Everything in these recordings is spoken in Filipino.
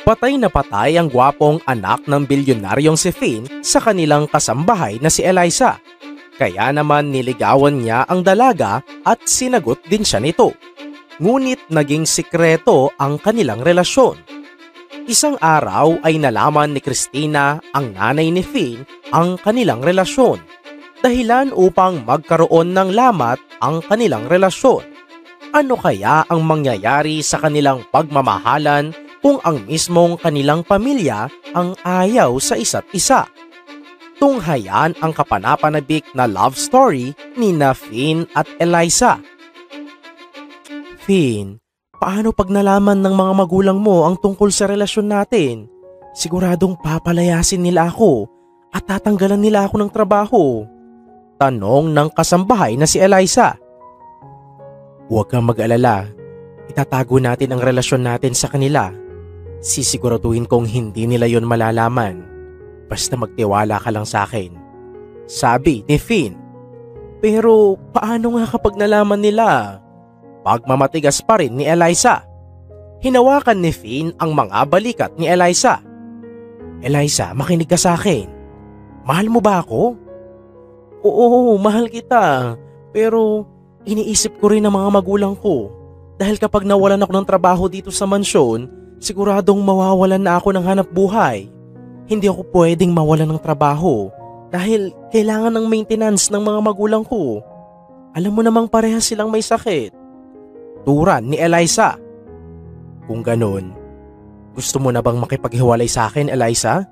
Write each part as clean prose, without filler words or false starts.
Patay ang gwapong anak ng bilyonaryong si Finn sa kanilang kasambahay na si Eliza. Kaya naman niligawan niya ang dalaga at sinagot din siya nito. Ngunit naging sikreto ang kanilang relasyon. Isang araw ay nalaman ni Christina, ang nanay ni Finn, ang kanilang relasyon. Dahilan upang magkaroon ng lamat ang kanilang relasyon. Ano kaya ang mangyayari sa kanilang pagmamahalan kung ang mismong kanilang pamilya ang ayaw sa isa't isa? Tunghayan ang kapanapanabik na love story ni Finn at Eliza. Finn, paano pag nalaman ng mga magulang mo ang tungkol sa relasyon natin? Siguradong papalayasin nila ako at tatanggalan nila ako ng trabaho. Tanong ng kasambahay na si Eliza. Huwag kang mag-alala. Itatago natin ang relasyon natin sa kanila. Sisiguraduhin kong hindi nila yon malalaman. Basta magtiwala ka lang sa akin, sabi ni Finn. Pero paano nga kapag nalaman nila? Pagmamatigas pa rin ni Eliza. Hinawakan ni Finn ang mga balikat ni Eliza. Eliza, makinig ka sa akin. Mahal mo ba ako? Oo, mahal kita. Pero iniisip ko rin ang mga magulang ko. Dahil kapag nawalan ako ng trabaho dito sa mansyon, siguradong mawawalan na ako ng hanap buhay. Hindi ako pwedeng mawalan ng trabaho dahil kailangan ng maintenance ng mga magulang ko. Alam mo namang parehas silang may sakit. Turan ni Eliza. Kung ganun, gusto mo na bang makipaghiwalay sa akin, Eliza?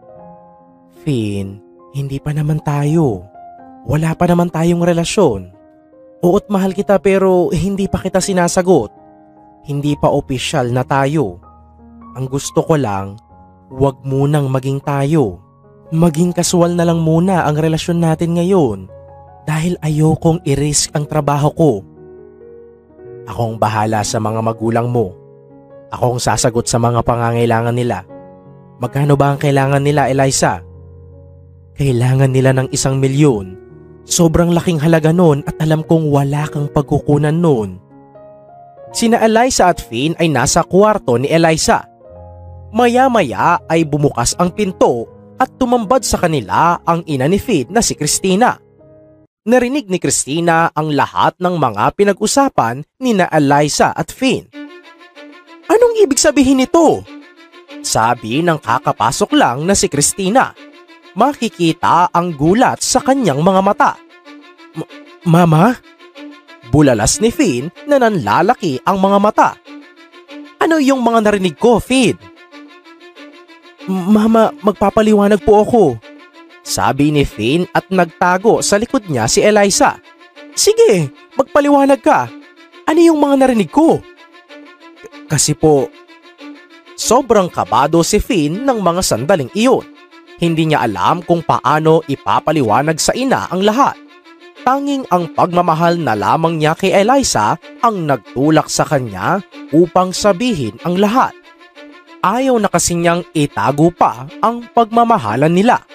Finn, hindi pa naman tayo. Wala pa naman tayong relasyon. Oo't mahal kita pero hindi pa kita sinasagot. Hindi pa opisyal na tayo. Ang gusto ko lang, huwag munang maging tayo. Maging kasual na lang muna ang relasyon natin ngayon dahil ayokong i-risk ang trabaho ko. Akong bahala sa mga magulang mo. Akong sasagot sa mga pangangailangan nila. Magkano ba ang kailangan nila, Eliza? Kailangan nila ng 1 milyon. Sobrang laking halaga nun at alam kong wala kang pagkukunan nun. Sina Eliza at Finn ay nasa kwarto ni Eliza. Maya-maya ay bumukas ang pinto at tumambad sa kanila ang ina ni Finn na si Christina. Narinig ni Christina ang lahat ng mga pinag-usapan ni na Eliza at Finn. Anong ibig sabihin nito? Sabi ng kakapasok lang na si Christina. Makikita ang gulat sa kanyang mga mata. Mama? Bulalas ni Finn na nanlalaki ang mga mata. Ano yung mga narinig ko, Finn? Mama, magpapaliwanag po ako. Sabi ni Finn at nagtago sa likod niya si Eliza. Sige, magpaliwanag ka. Ano yung mga narinig ko? Kasi po, sobrang kabado si Finn ng mga sandaling iyon. Hindi niya alam kung paano ipapaliwanag sa ina ang lahat. Tanging ang pagmamahal na lamang niya kay Eliza ang nagtulak sa kanya upang sabihin ang lahat. Ayaw na kasi niyang itago pa ang pagmamahalan nila.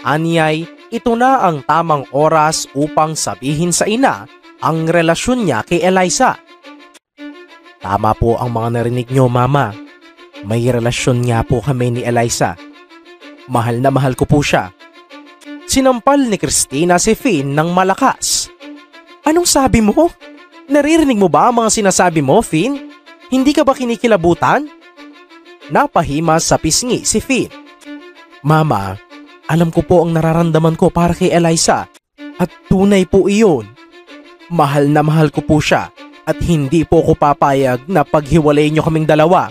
Anyay, ito na ang tamang oras upang sabihin sa ina ang relasyon niya kay Eliza. Tama po ang mga narinig niyo, Mama. May relasyon nga po kami ni Eliza. Mahal na mahal ko po siya. Sinampal ni Christina si Finn ng malakas. Anong sabi mo? Naririnig mo ba ang mga sinasabi mo, Finn? Hindi ka ba kinikilabutan? Napahimas sa pisngi si Finn. Mama, alam ko po ang nararamdaman ko para kay Eliza at tunay po iyon. Mahal na mahal ko po siya at hindi po ko papayag na paghiwalay niyo kaming dalawa.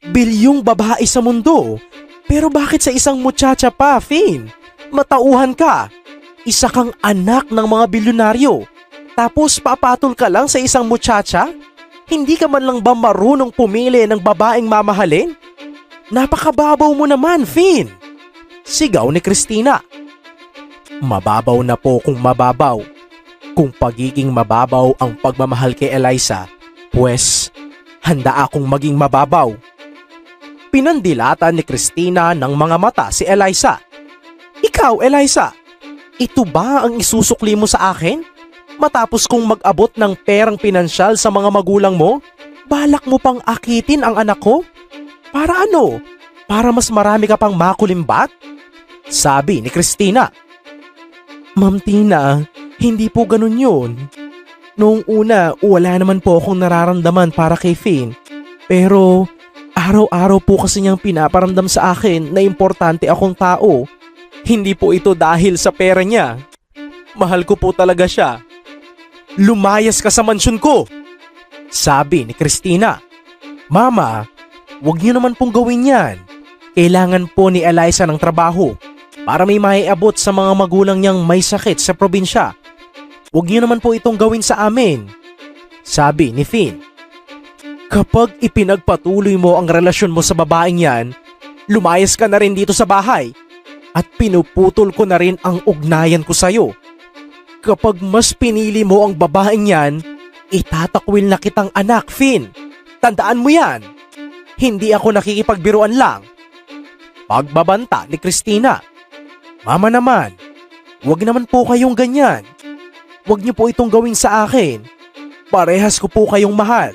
Bilyong babae sa mundo, pero bakit sa isang muchacha pa, Finn? Matauhan ka. Isa kang anak ng mga bilyonaryo. Tapos papatol ka lang sa isang muchacha? Hindi ka man lang ba marunong pumili ng babaeng mamahalin? Napakababaw mo naman, Finn. Sigaw ni Christina. Mababaw na po kung mababaw. Kung pagiging mababaw ang pagmamahal kay Eliza, pues handa akong maging mababaw. Pinandilatan ni Christina ng mga mata si Eliza. Ikaw, Eliza, ito ba ang isusukli mo sa akin? Matapos kong mag-abot ng perang pinansyal sa mga magulang mo, balak mo pang akitin ang anak ko? Para ano? Para mas marami ka pang makulimbat? Sabi ni Christina. Ma'am Tina, hindi po ganun yun. Noong una, wala naman po akong nararamdaman para kay Finn. Pero araw-araw po kasi niyang pinaparamdam sa akin na importante akong tao. Hindi po ito dahil sa pera niya. Mahal ko po talaga siya. Lumayas ka sa mansyon ko! Sabi ni Christina. Mama, wag niyo naman pong gawin yan. Kailangan po ni Eliza ng trabaho para may maiabot sa mga magulang niyang may sakit sa probinsya. Huwag niyo naman po itong gawin sa amin. Sabi ni Finn. Kapag ipinagpatuloy mo ang relasyon mo sa babaeng yan, lumayas ka na rin dito sa bahay at pinuputol ko na rin ang ugnayan ko sa'yo. Kapag mas pinili mo ang babaeng yan, itatakwil na kitang anak, Finn. Tandaan mo yan. Hindi ako nakikipagbiruan lang. Pagbabanta ni Christina. Mama naman, huwag naman po kayong ganyan. Huwag niyo po itong gawin sa akin. Parehas ko po kayong mahal.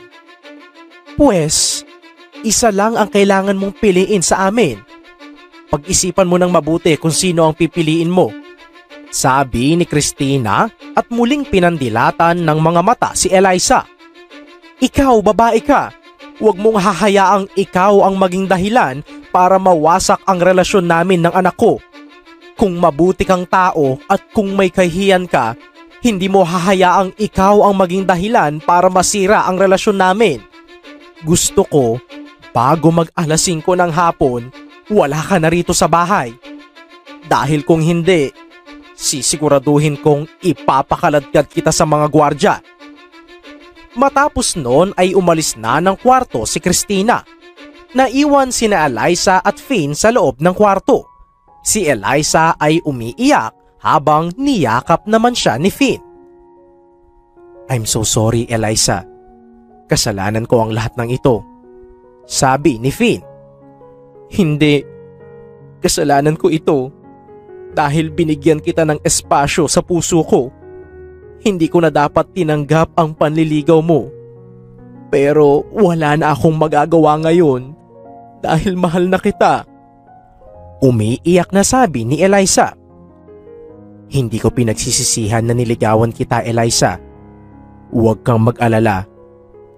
Pues, isa lang ang kailangan mong piliin sa amin. Pag-isipan mo ng mabuti kung sino ang pipiliin mo. Sabi ni Christina at muling pinandilatan ng mga mata si Eliza. Ikaw, babae ka. Huwag mong hahayaang ikaw ang maging dahilan para mawasak ang relasyon namin ng anak ko. Kung mabuti kang tao at kung may kahihiyan ka, hindi mo hahayaang ikaw ang maging dahilan para masira ang relasyon namin. Gusto ko, bago mag-alas 5 ng hapon, wala ka na rito sa bahay. Dahil kung hindi, sisiguraduhin kong ipapakaladkad kita sa mga gwardya. Matapos noon ay umalis na ng kwarto si Christina. Naiwan sina Eliza at Finn sa loob ng kwarto. Si Eliza ay umiiyak habang niyakap naman siya ni Finn. I'm so sorry, Eliza. Kasalanan ko ang lahat ng ito. Sabi ni Finn. Hindi. Kasalanan ko ito. Dahil binigyan kita ng espasyo sa puso ko. Hindi ko na dapat tinanggap ang panliligaw mo. Pero wala na akong magagawa ngayon dahil mahal na kita. Umiiyak na sabi ni Eliza. Hindi ko pinagsisisihan na niligawan kita, Eliza. Huwag kang mag-alala.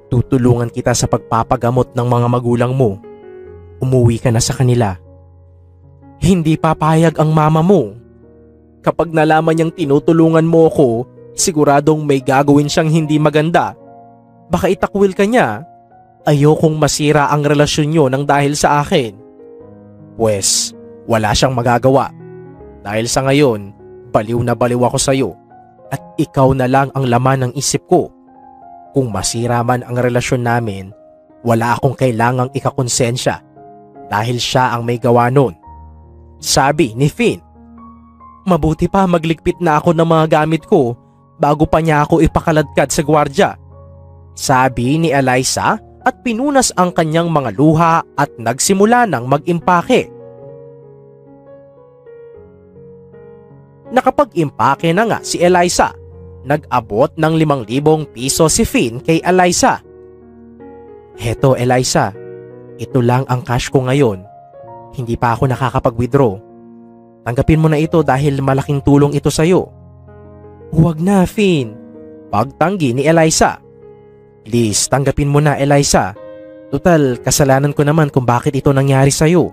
Tutulungan kita sa pagpapagamot ng mga magulang mo. Umuwi ka na sa kanila. Hindi papayag ang mama mo. Kapag nalaman niyang tinutulungan mo ko, siguradong may gagawin siyang hindi maganda. Baka itakwil ka niya. Ayokong masira ang relasyon niyo nang dahil sa akin. Pues, wala siyang magagawa. Dahil sa ngayon, baliw na baliw ako sa iyo. At ikaw na lang ang laman ng isip ko. Kung masira man ang relasyon namin, wala akong kailangang ikakonsensya. Dahil siya ang may gawa nun. Sabi ni Finn. Mabuti pa magligpit na ako ng mga gamit ko bago pa niya ako ipakaladkad sa gwardya. Sabi ni Eliza at pinunas ang kanyang mga luha at nagsimula ng mag-impake. Nakapag-impake na nga si Eliza. Nag-abot ng 5,000 piso si Finn kay Eliza. Heto, Eliza, ito lang ang cash ko ngayon. Hindi pa ako nakakapag-withdraw. Tanggapin mo na ito dahil malaking tulong ito sa'yo. Huwag na, Finn. Pagtanggi ni Eliza. Please, tanggapin mo na, Eliza. Total, kasalanan ko naman kung bakit ito nangyari sa'yo.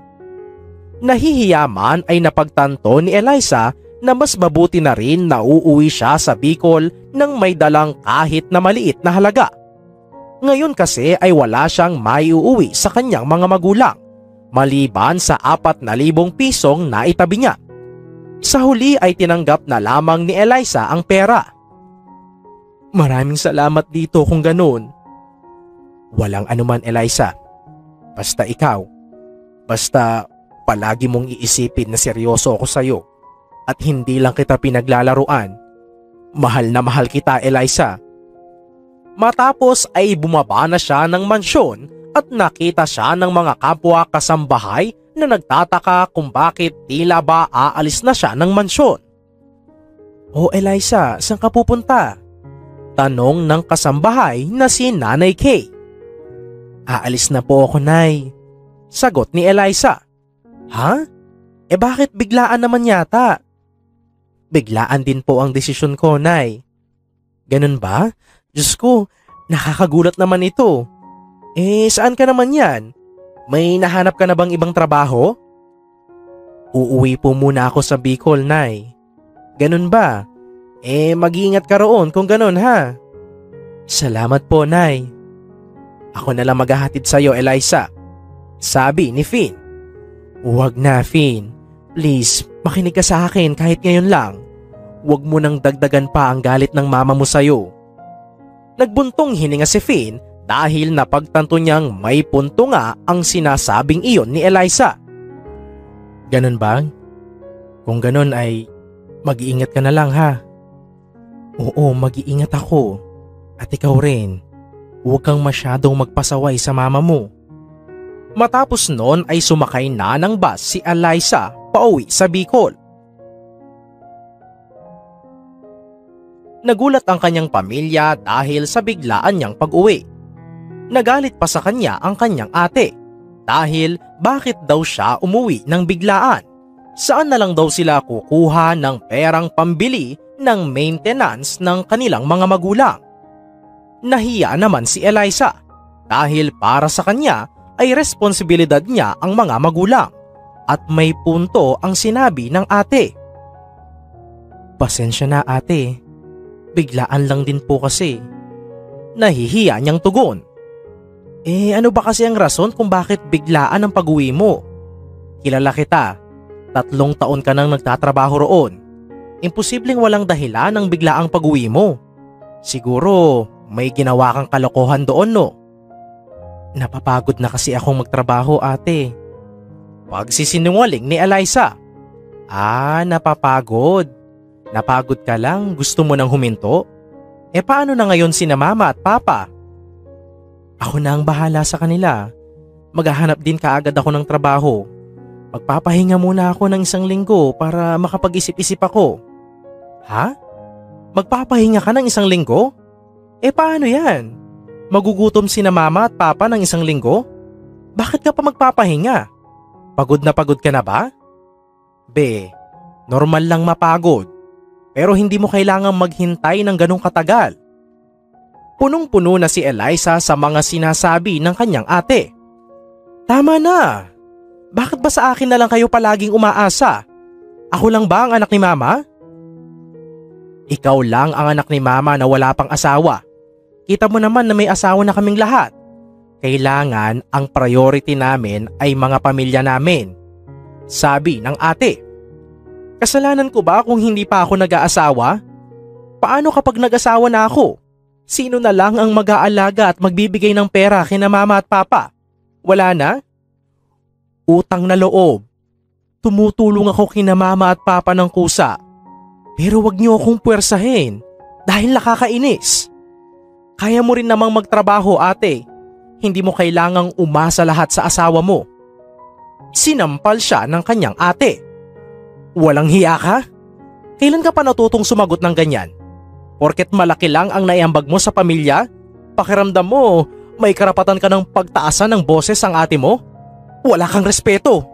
Nahihiya man ay napagtanto ni Eliza na mas mabuti na rin na uuwi siya sa Bicol nang may dalang kahit na maliit na halaga. Ngayon kasi ay wala siyang maiuuwi sa kanyang mga magulang, maliban sa 4,000 pisong naitabi niya. Sa huli ay tinanggap na lamang ni Eliza ang pera. Maraming salamat dito kung ganun. Walang anuman, Eliza. Basta ikaw. Basta palagi mong iisipin na seryoso ako sa'yo. At hindi lang kita pinaglalaruan. Mahal na mahal kita, Eliza. Matapos ay bumaba na siya ng mansyon at nakita siya ng mga kapwa kasambahay na nagtataka kung bakit tila ba aalis na siya ng mansyon. Oh, Eliza, saan ka pupunta? Tanong ng kasambahay na si Nanay Kay. Aalis na po ako, Nay. Sagot ni Eliza. Ha? Bakit biglaan naman yata? Biglaan din po ang desisyon ko, Nay. Ganun ba? Diyos ko, nakakagulat naman ito. Saan ka naman yan? May nahanap ka na bang ibang trabaho? Uuwi po muna ako sa Bicol, Nay. Ganun ba? Mag-iingat ka roon kung ganun, ha? Salamat po, Nay. Ako na lang maghahatid sa'yo, Eliza. Sabi ni Finn. Huwag na, Finn. Please, makinig ka sa akin kahit ngayon lang. Huwag mo nang dagdagan pa ang galit ng mama mo sa'yo. Nagbuntong hininga si Finn dahil napagtanto niyang may punto nga ang sinasabing iyon ni Eliza. Ganun ba? Kung ganun ay mag-iingat ka na lang, ha? Oo, mag-iingat ako. At ikaw rin. Huwag kang masyadong magpasaway sa mama mo. Matapos noon ay sumakay na ng bus si Eliza pauwi sa Bicol. Nagulat ang kanyang pamilya dahil sa biglaan niyang pag-uwi. Nagalit pa sa kanya ang kanyang ate dahil bakit daw siya umuwi ng biglaan. Saan na lang daw sila kukuha ng perang pambili ng maintenance ng kanilang mga magulang. Nahiya naman si Eliza dahil para sa kanya ay responsibilidad niya ang mga magulang at may punto ang sinabi ng ate. Pasensya na, ate. Biglaan lang din po kasi. Nahihiya niyang tugon. Ano ba kasi ang rason kung bakit biglaan ang pag-uwi mo? Kilala kita. 3 taon ka nang nagtatrabaho roon. Imposibleng walang dahilan ng biglaang pag-uwi mo. Siguro may ginawa kang kalokohan doon, no? Napapagod na kasi akong magtrabaho, ate. Pagsisinungaling ni Eliza. Napapagod. Napagod ka lang, gusto mo nang huminto? Paano na ngayon sina mama at papa? Ako na ang bahala sa kanila. Maghahanap din kaagad ako ng trabaho. Magpapahinga muna ako ng 1 linggo para makapag-isip-isip ako. Ha? Magpapahinga ka ng 1 linggo? Paano yan? Magugutom sina mama at papa ng 1 linggo? Bakit ka pa magpapahinga? Pagod ka na ba? Normal lang mapagod. Pero hindi mo kailangang maghintay ng ganong katagal. Punong-puno na si Eliza sa mga sinasabi ng kanyang ate. Tama na! Bakit ba sa akin na lang kayo palaging umaasa? Ako lang ba ang anak ni mama? Ikaw lang ang anak ni mama na wala pang asawa. Kita mo naman na may asawa na kaming lahat. Kailangan ang priority namin ay mga pamilya namin. Sabi ng ate. Kasalanan ko ba kung hindi pa ako nag-aasawa? Paano kapag nag-asawa na ako? Sino na lang ang mag-aalaga at magbibigay ng pera kina mama at papa? Wala na? Utang na loob. Tumutulong ako kina mama at papa ng kusa. Pero wag niyo akong puwersahin dahil nakakainis. Kaya mo rin namang magtrabaho, ate. Hindi mo kailangang umasa lahat sa asawa mo. Sinampal siya ng kanyang ate. Walang hiya ka? Kailan ka pa natutong sumagot ng ganyan? Porket malaki lang ang naiambag mo sa pamilya? Pakiramdam mo, may karapatan ka ng pagtaasan ng boses ang ate mo? Wala kang respeto.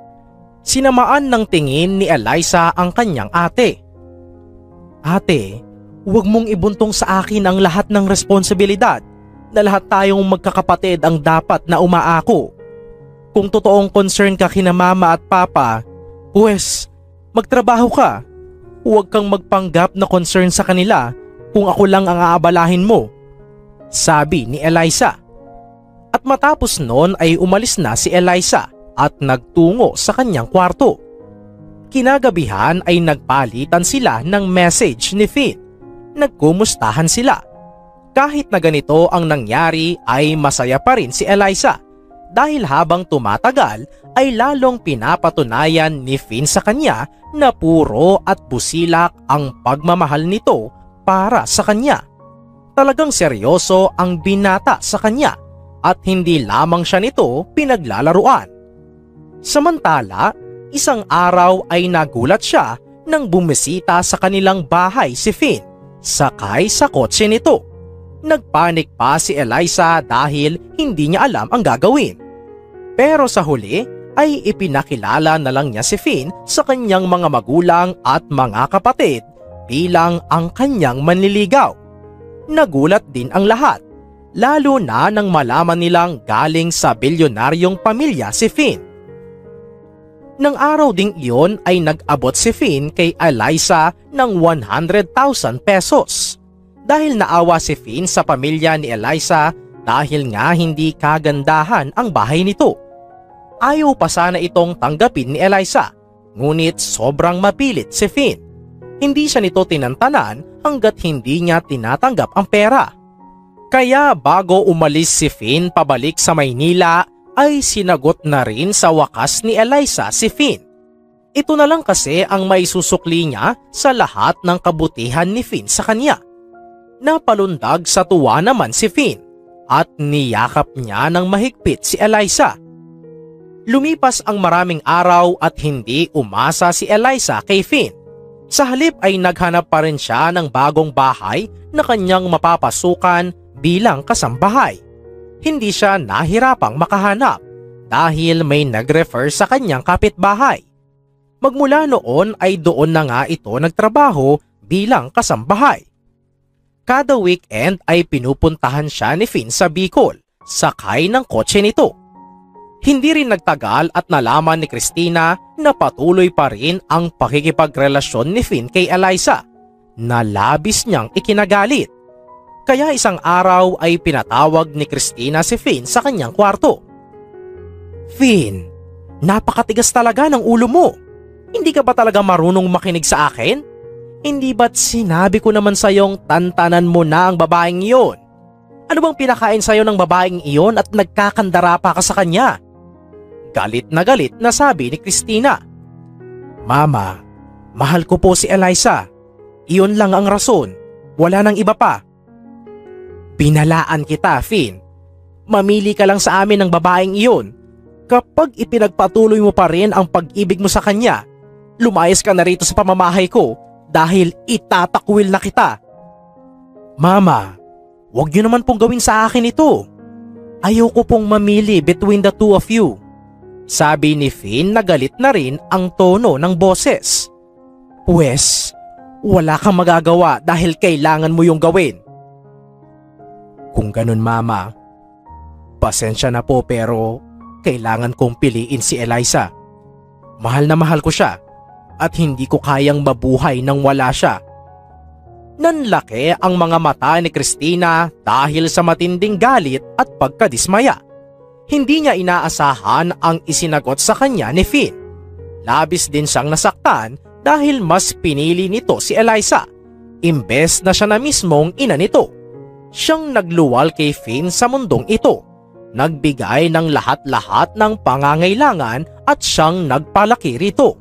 Sinamaan ng tingin ni Eliza ang kanyang ate. Ate, huwag mong ibuntong sa akin ang lahat ng responsibilidad na lahat tayong magkakapatid ang dapat na umaako. Kung totoong concern ka kina mama at papa, pues magtrabaho ka. Huwag kang magpanggap na concern sa kanila kung ako lang ang aabalahin mo. Sabi ni Eliza. At matapos noon ay umalis na si Eliza at nagtungo sa kanyang kwarto. Kinagabihan ay nagpalitan sila ng message ni Finn. Nagkumustahan sila. Kahit na ganito ang nangyari ay masaya pa rin si Eliza dahil habang tumatagal ay lalong pinapatunayan ni Finn sa kanya na puro at busilak ang pagmamahal nito para sa kanya. Talagang seryoso ang binata sa kanya at hindi lamang siya nito pinaglalaruan. Samantala, isang araw ay nagulat siya nang bumisita sa kanilang bahay si Finn sakay sa kotse nito. Nagpanik pa si Eliza dahil hindi niya alam ang gagawin. Pero sa huli ay ipinakilala na lang niya si Finn sa kanyang mga magulang at mga kapatid bilang ang kanyang manliligaw. Nagulat din ang lahat, lalo na nang malaman nilang galing sa bilyonaryong pamilya si Finn. Nang araw ding iyon ay nag-abot si Finn kay Eliza ng 100,000 pesos. Dahil naawa si Finn sa pamilya ni Eliza dahil nga hindi kagandahan ang bahay nito. Ayaw pa sana itong tanggapin ni Eliza, ngunit sobrang mapilit si Finn. Hindi siya nito tinantanan hanggat hindi niya tinatanggap ang pera. Kaya bago umalis si Finn pabalik sa Maynila ay sinagot na rin sa wakas ni Eliza si Finn. Ito na lang kasi ang maisusukli niya sa lahat ng kabutihan ni Finn sa kanya. Napalundag sa tuwa naman si Finn at niyakap niya ng mahigpit si Eliza. Lumipas ang maraming araw at hindi umasa si Eliza kay Finn. Sa halip ay naghanap pa rin siya ng bagong bahay na kanyang mapapasukan bilang kasambahay. Hindi siya nahirapang makahanap dahil may nag-refer sa kanyang kapitbahay. Magmula noon ay doon na nga ito nagtrabaho bilang kasambahay. Kada weekend ay pinupuntahan siya ni Finn sa Bicol, sakay ng kotse nito. Hindi rin nagtagal at nalaman ni Christina na patuloy pa rin ang pakikipagrelasyon ni Finn kay Eliza, na labis niyang ikinagalit. Kaya isang araw ay pinatawag ni Christina si Finn sa kanyang kwarto. "Finn, napakatigas talaga ng ulo mo. Hindi ka ba talaga marunong makinig sa akin? Hindi ba't sinabi ko naman sa'yong tantanan mo na ang babaeng iyon? Ano bang pinakain sa'yo ng babaeng iyon at nagkakandara pa ka sa kanya?" Galit na sabi ni Christina. "Mama, mahal ko po si Eliza. Iyon lang ang rason. Wala nang iba pa." "Binalaan kita, Finn. Mamili ka lang sa amin ng babaeng iyon. Kapag ipinagpatuloy mo pa rin ang pag-ibig mo sa kanya, lumayas ka na rito sa pamamahay ko dahil itatakwil na kita." "Mama, wag niyo naman pong gawin sa akin ito. Ayoko pong mamili between the two of you," sabi ni Finn na galit na rin ang tono ng boses. "Pwes, wala kang magagawa dahil kailangan mo yung gawin." "Kung ganun, Mama, pasensya na po pero kailangan kong piliin si Eliza. Mahal na mahal ko siya at hindi ko kayang mabuhay nang wala siya." Nanlaki ang mga mata ni Christina dahil sa matinding galit at pagkadismaya. Hindi niya inaasahan ang isinagot sa kanya ni Finn. Labis din siyang nasaktan dahil mas pinili nito si Eliza, imbes na siya na mismong ina nito. Siyang nagluwal kay Finn sa mundong ito, nagbigay ng lahat-lahat ng pangangailangan at siyang nagpalaki rito.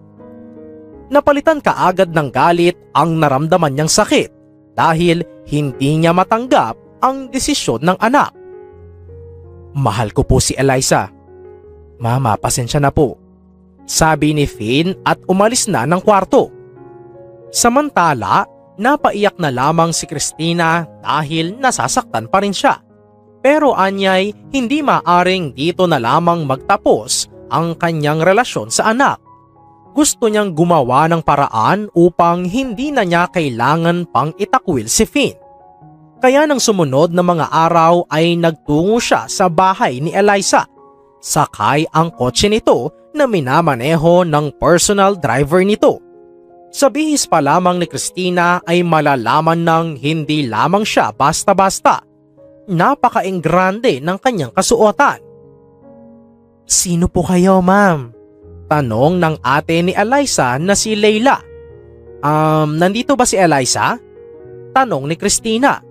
Napalitan kaagad ng galit ang naramdaman niyang sakit dahil hindi niya matanggap ang desisyon ng anak. "Mahal ko po si Eliza. Mama, pasensya na po," sabi ni Finn at umalis na ng kwarto. Samantala, napaiyak na lamang si Christina dahil nasasaktan pa rin siya. Pero anyay, hindi maaring dito na lamang magtapos ang kanyang relasyon sa anak. Gusto niyang gumawa ng paraan upang hindi na niya kailangan pang itakwil si Finn. Kaya nang sumunod na mga araw ay nagtungo siya sa bahay ni Eliza. Sakay ang kotse nito na minamaneho ng personal driver nito. Sa bihis pa lamang ni Christina ay malalaman ng hindi lamang siya basta-basta. Napaka-engrande ng kanyang kasuotan. "Sino po kayo, ma'am?" tanong ng ate ni Eliza na si Leila. Nandito ba si Eliza?" tanong ni Christina.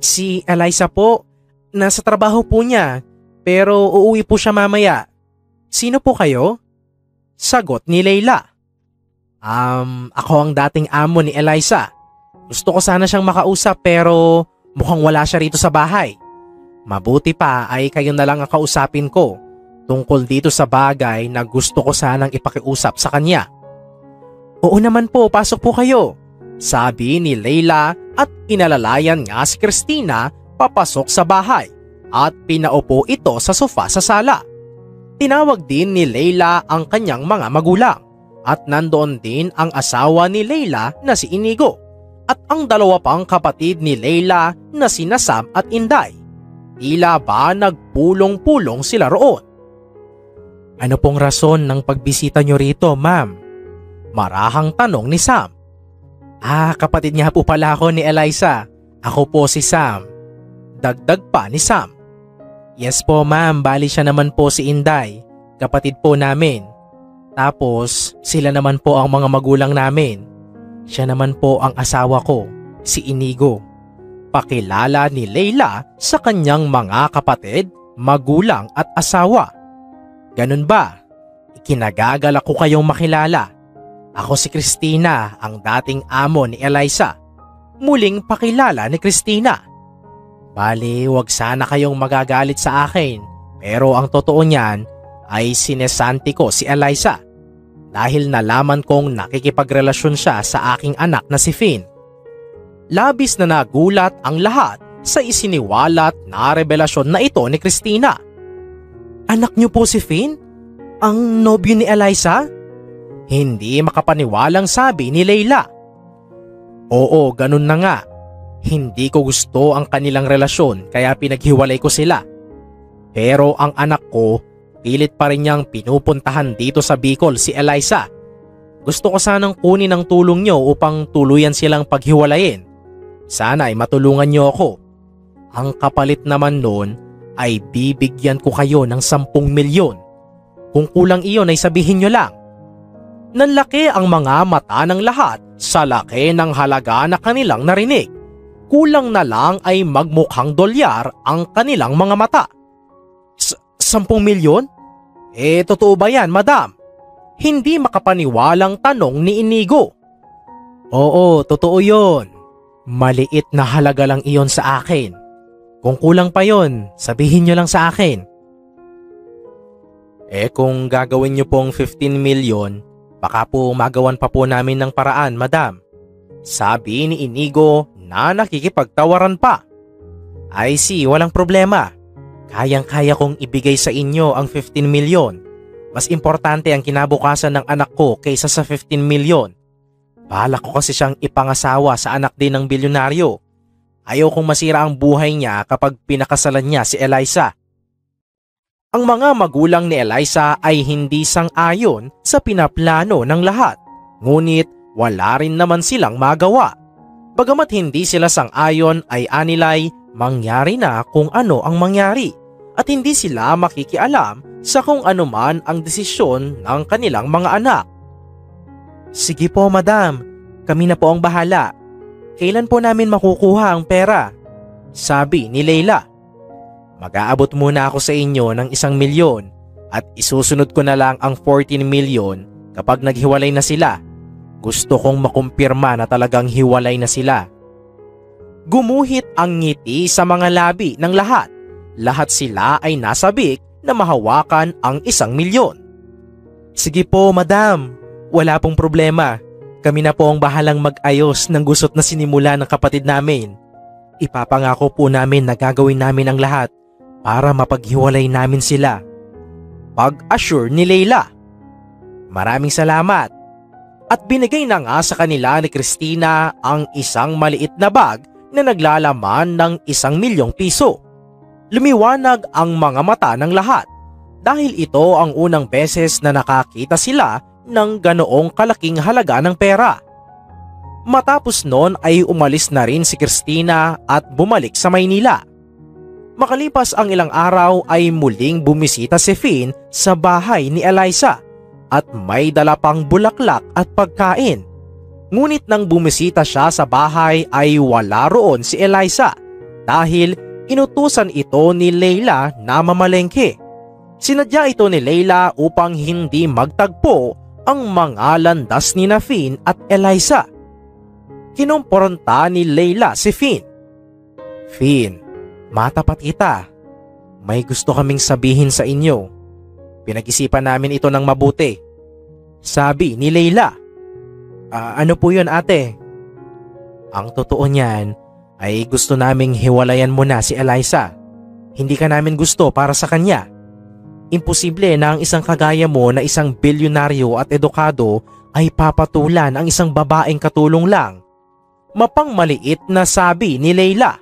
"Si Eliza po, nasa trabaho po niya, pero uuwi po siya mamaya. Sino po kayo?" sagot ni Leila. Ako ang dating amo ni Eliza. Gusto ko sana siyang makausap pero mukhang wala siya rito sa bahay. Mabuti pa ay kayo na lang ang kausapin ko tungkol dito sa bagay na gusto ko sanang ipakiusap sa kanya." "Oo naman po, pasok po kayo," sabi ni Leila at inalalayan nga si Christina papasok sa bahay at pinaupo ito sa sofa sa sala. Tinawag din ni Leila ang kanyang mga magulang at nandoon din ang asawa ni Leila na si Inigo at ang dalawa pang kapatid ni Leila na sina Sam at Inday. Tila ba nagpulong-pulong sila roon. Ano pong rason ng pagbisita nyo rito, ma'am? Marahang tanong ni Sam. Kapatid nga po pala ako ni Eliza. Ako po si Sam. Dagdag pa ni Sam. Yes po ma'am, bali siya naman po si Inday. Kapatid po namin. Tapos sila naman po ang mga magulang namin. Siya naman po ang asawa ko, si Inigo. Pakilala ni Leila sa kanyang mga kapatid, magulang at asawa. Ganun ba? Ikinagagalak ko kayong makilala. Ako si Christina, ang dating amo ni Eliza. Muling pakilala ni Christina. Bali, wag sana kayong magagalit sa akin, pero ang totoo niyan ay sinesanti ko si Eliza dahil nalaman kong nakikipagrelasyon siya sa aking anak na si Finn. Labis na nagulat ang lahat sa isiniwalat na revelasyon na ito ni Christina. Anak niyo po si Finn? Ang nobyo ni Eliza? Hindi makapaniwalang sabi ni Leila. Oo, ganun na nga. Hindi ko gusto ang kanilang relasyon kaya pinaghiwalay ko sila. Pero ang anak ko, pilit pa rin niyang pinupuntahan dito sa Bicol si Eliza. Gusto ko sanang kunin ang tulong niyo upang tuluyan silang paghiwalayin. Sana ay matulungan niyo ako. Ang kapalit naman noon ay bibigyan ko kayo ng 10 milyon. Kung kulang iyon ay sabihin niyo lang. Nanlaki ang mga mata ng lahat sa laki ng halaga na kanilang narinig. Kulang na lang ay magmukhang dolyar ang kanilang mga mata. 10 milyon? Totoo ba yan, madam? Hindi makapaniwalang tanong ni Inigo. Oo, totoo yon. Maliit na halaga lang iyon sa akin. Kung kulang pa yon, sabihin nyo lang sa akin. Kung gagawin nyo pong 15 milyon, baka po magawan pa po namin ng paraan, madam. Sabi ni Inigo na nakikipagtawaran pa. I see, walang problema. Kayang-kaya kong ibigay sa inyo ang 15 milyon. Mas importante ang kinabukasan ng anak ko kaysa sa 15 milyon. Balak ko kasi siyang ipangasawa sa anak din ng bilyonaryo. Ayaw kong masira ang buhay niya kapag pinakasalan niya si Eliza. Ang mga magulang ni Eliza ay hindi sang-ayon sa pinaplano ng lahat. Ngunit wala rin naman silang magawa. Bagamat hindi sila sang-ayon ay anilay mangyari na kung ano ang mangyari at hindi sila makikialam sa kung ano man ang desisyon ng kanilang mga anak. Sige po madam, kami na po ang bahala. Kailan po namin makukuha ang pera? Sabi ni Leila. Mag-aabot muna ako sa inyo ng 1 milyon at isusunod ko na lang ang 14 milyon kapag naghiwalay na sila. Gusto kong makumpirma na talagang hiwalay na sila. Gumuhit ang ngiti sa mga labi ng lahat. Lahat sila ay nasabik na mahawakan ang 1 milyon. Sige po madam, wala pong problema. Kami na po ang bahalang mag-ayos ng gusot na sinimula ng kapatid namin. Ipapangako po namin na gagawin namin ang lahat para mapaghiwalay namin sila. Pag-assure ni Leila. Maraming salamat. At binigay na nga sa kanila ni Christina ang isang maliit na bag na naglalaman ng 1 milyong piso. Lumiwanag ang mga mata ng lahat dahil ito ang unang beses na nakakita sila ng ganoong kalaking halaga ng pera. Matapos noon ay umalis na rin si Christina at bumalik sa Maynila. Makalipas ang ilang araw ay muling bumisita si Finn sa bahay ni Eliza at may dala pang bulaklak at pagkain. Ngunit nang bumisita siya sa bahay ay wala roon si Eliza dahil inutusan ito ni Leila na mamalengke. Sinadya ito ni Leila upang hindi magtagpo ang mga landas ni Finn at Eliza. Kinomporta ni Leila si Finn. Finn, matapat kita. May gusto kaming sabihin sa inyo. Pinag-isipan namin ito ng mabuti. Sabi ni Leila. Ano po yun ate? Ang totoo niyan ay gusto naming hiwalayan mo na si Eliza. Hindi ka namin gusto para sa kanya. Imposible na ang isang kagaya mo na isang bilyonaryo at edukado ay papatulan ang isang babaeng katulong lang. Mapangmaliit na sabi ni Leila.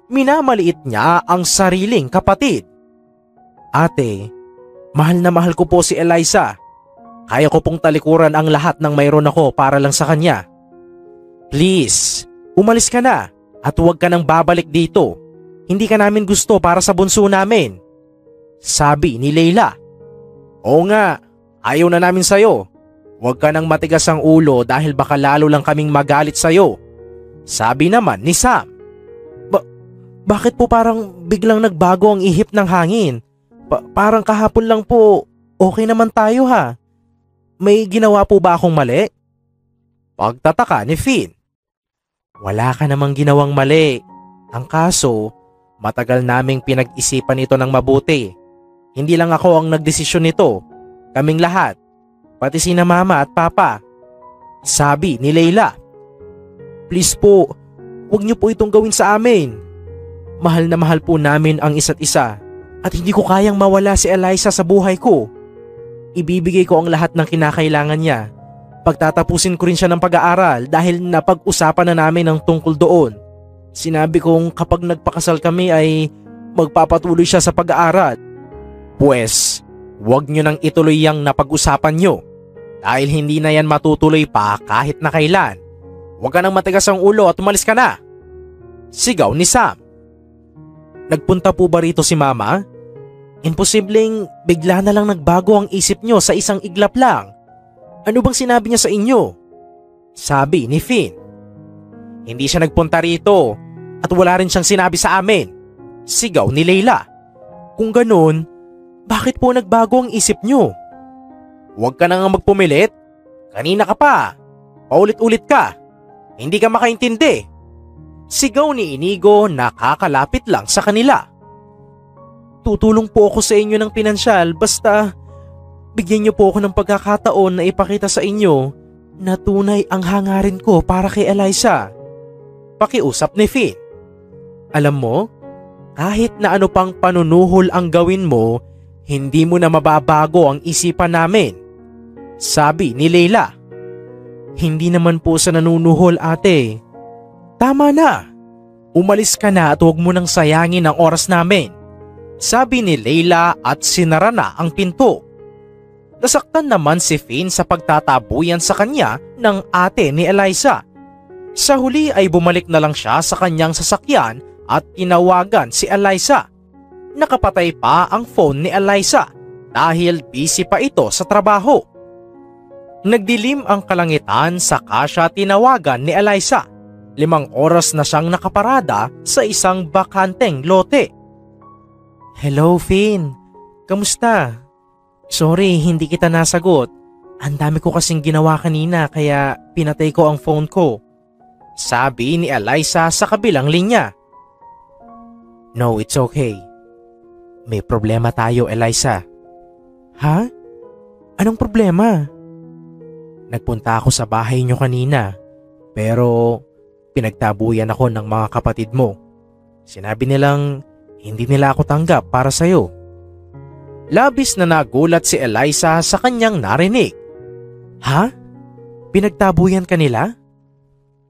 Minamaliit niya ang sariling kapatid. Ate, mahal na mahal ko po si Eliza. Kaya ko pong talikuran ang lahat ng mayroon ako para lang sa kanya. Please, umalis ka na at huwag ka nang babalik dito. Hindi ka namin gusto para sa bunso namin. Sabi ni Leila. Oo nga, ayaw na namin sayo. Huwag ka nang matigas ang ulo dahil baka lalo lang kaming magalit sayo. Sabi naman ni Sam. Bakit po parang biglang nagbago ang ihip ng hangin? Parang kahapon lang po, okay naman tayo ha. May ginawa po ba akong mali? Pagtataka ni Finn. Wala ka namang ginawang mali. Ang kaso, matagal naming pinag-isipan ito ng mabuti. Hindi lang ako ang nagdesisyon nito. Kaming lahat. Pati sina mama at papa. Sabi ni Leila. Please po, huwag niyo po itong gawin sa amin. Mahal na mahal po namin ang isa't isa at hindi ko kayang mawala si Eliza sa buhay ko. Ibibigay ko ang lahat ng kinakailangan niya. Pagtatapusin ko rin siya ng pag-aaral dahil napag-usapan na namin ang tungkol doon. Sinabi kong kapag nagpakasal kami ay magpapatuloy siya sa pag-aaral. Pues, huwag niyo nang ituloy yang napag-usapan niyo dahil hindi na yan matutuloy pa kahit na kailan. Huwag ka nang matigas ang ulo at umalis ka na. Sigaw ni Sam. Nagpunta po ba rito si mama? Imposibleng bigla na lang nagbago ang isip niyo sa isang iglap lang. Ano bang sinabi niya sa inyo? Sabi ni Finn. Hindi siya nagpunta rito at wala rin siyang sinabi sa amin. Sigaw ni Leila. Kung ganun, bakit po nagbago ang isip niyo? Huwag ka na nga magpumilit. Kanina ka pa. Paulit-ulit ka. Hindi ka makaintindi. Sigaw ni Inigo na kakalapit lang sa kanila. Tutulong po ako sa inyo ng pinansyal basta bigyan niyo po ako ng pagkakataon na ipakita sa inyo na tunay ang hangarin ko para kay Eliza. Pakiusap ni Finn. Alam mo, kahit na ano pang panunuhol ang gawin mo, hindi mo na mababago ang isipan namin. Sabi ni Leila. Hindi naman po sa nanunuhol ate. Tama na. Umalis ka na at huwag mo nang sayangin ang oras namin. Sabi ni Leila at sinara na ang pinto. Nasaktan naman si Finn sa pagtatabuyan sa kanya ng ate ni Eliza. Sa huli ay bumalik na lang siya sa kanyang sasakyan at tinawagan si Eliza. Nakapatay pa ang phone ni Eliza dahil busy pa ito sa trabaho. Nagdilim ang kalangitan saka siya tinawagan ni Eliza. 5 oras na siyang nakaparada sa isang bakanteng lote. Hello Finn, kamusta? Sorry hindi kita nasagot. Ang dami ko kasing ginawa kanina kaya pinatay ko ang phone ko. Sabi ni Eliza sa kabilang linya. No, it's okay. May problema tayo, Eliza. Ha? Anong problema? Nagpunta ako sa bahay niyo kanina pero pinagtabuyan ako ng mga kapatid mo. Sinabi nilang hindi nila ako tanggap para sa'yo. Labis na nagulat si Eliza sa kanyang narinig. Ha? Pinagtabuyan ka nila?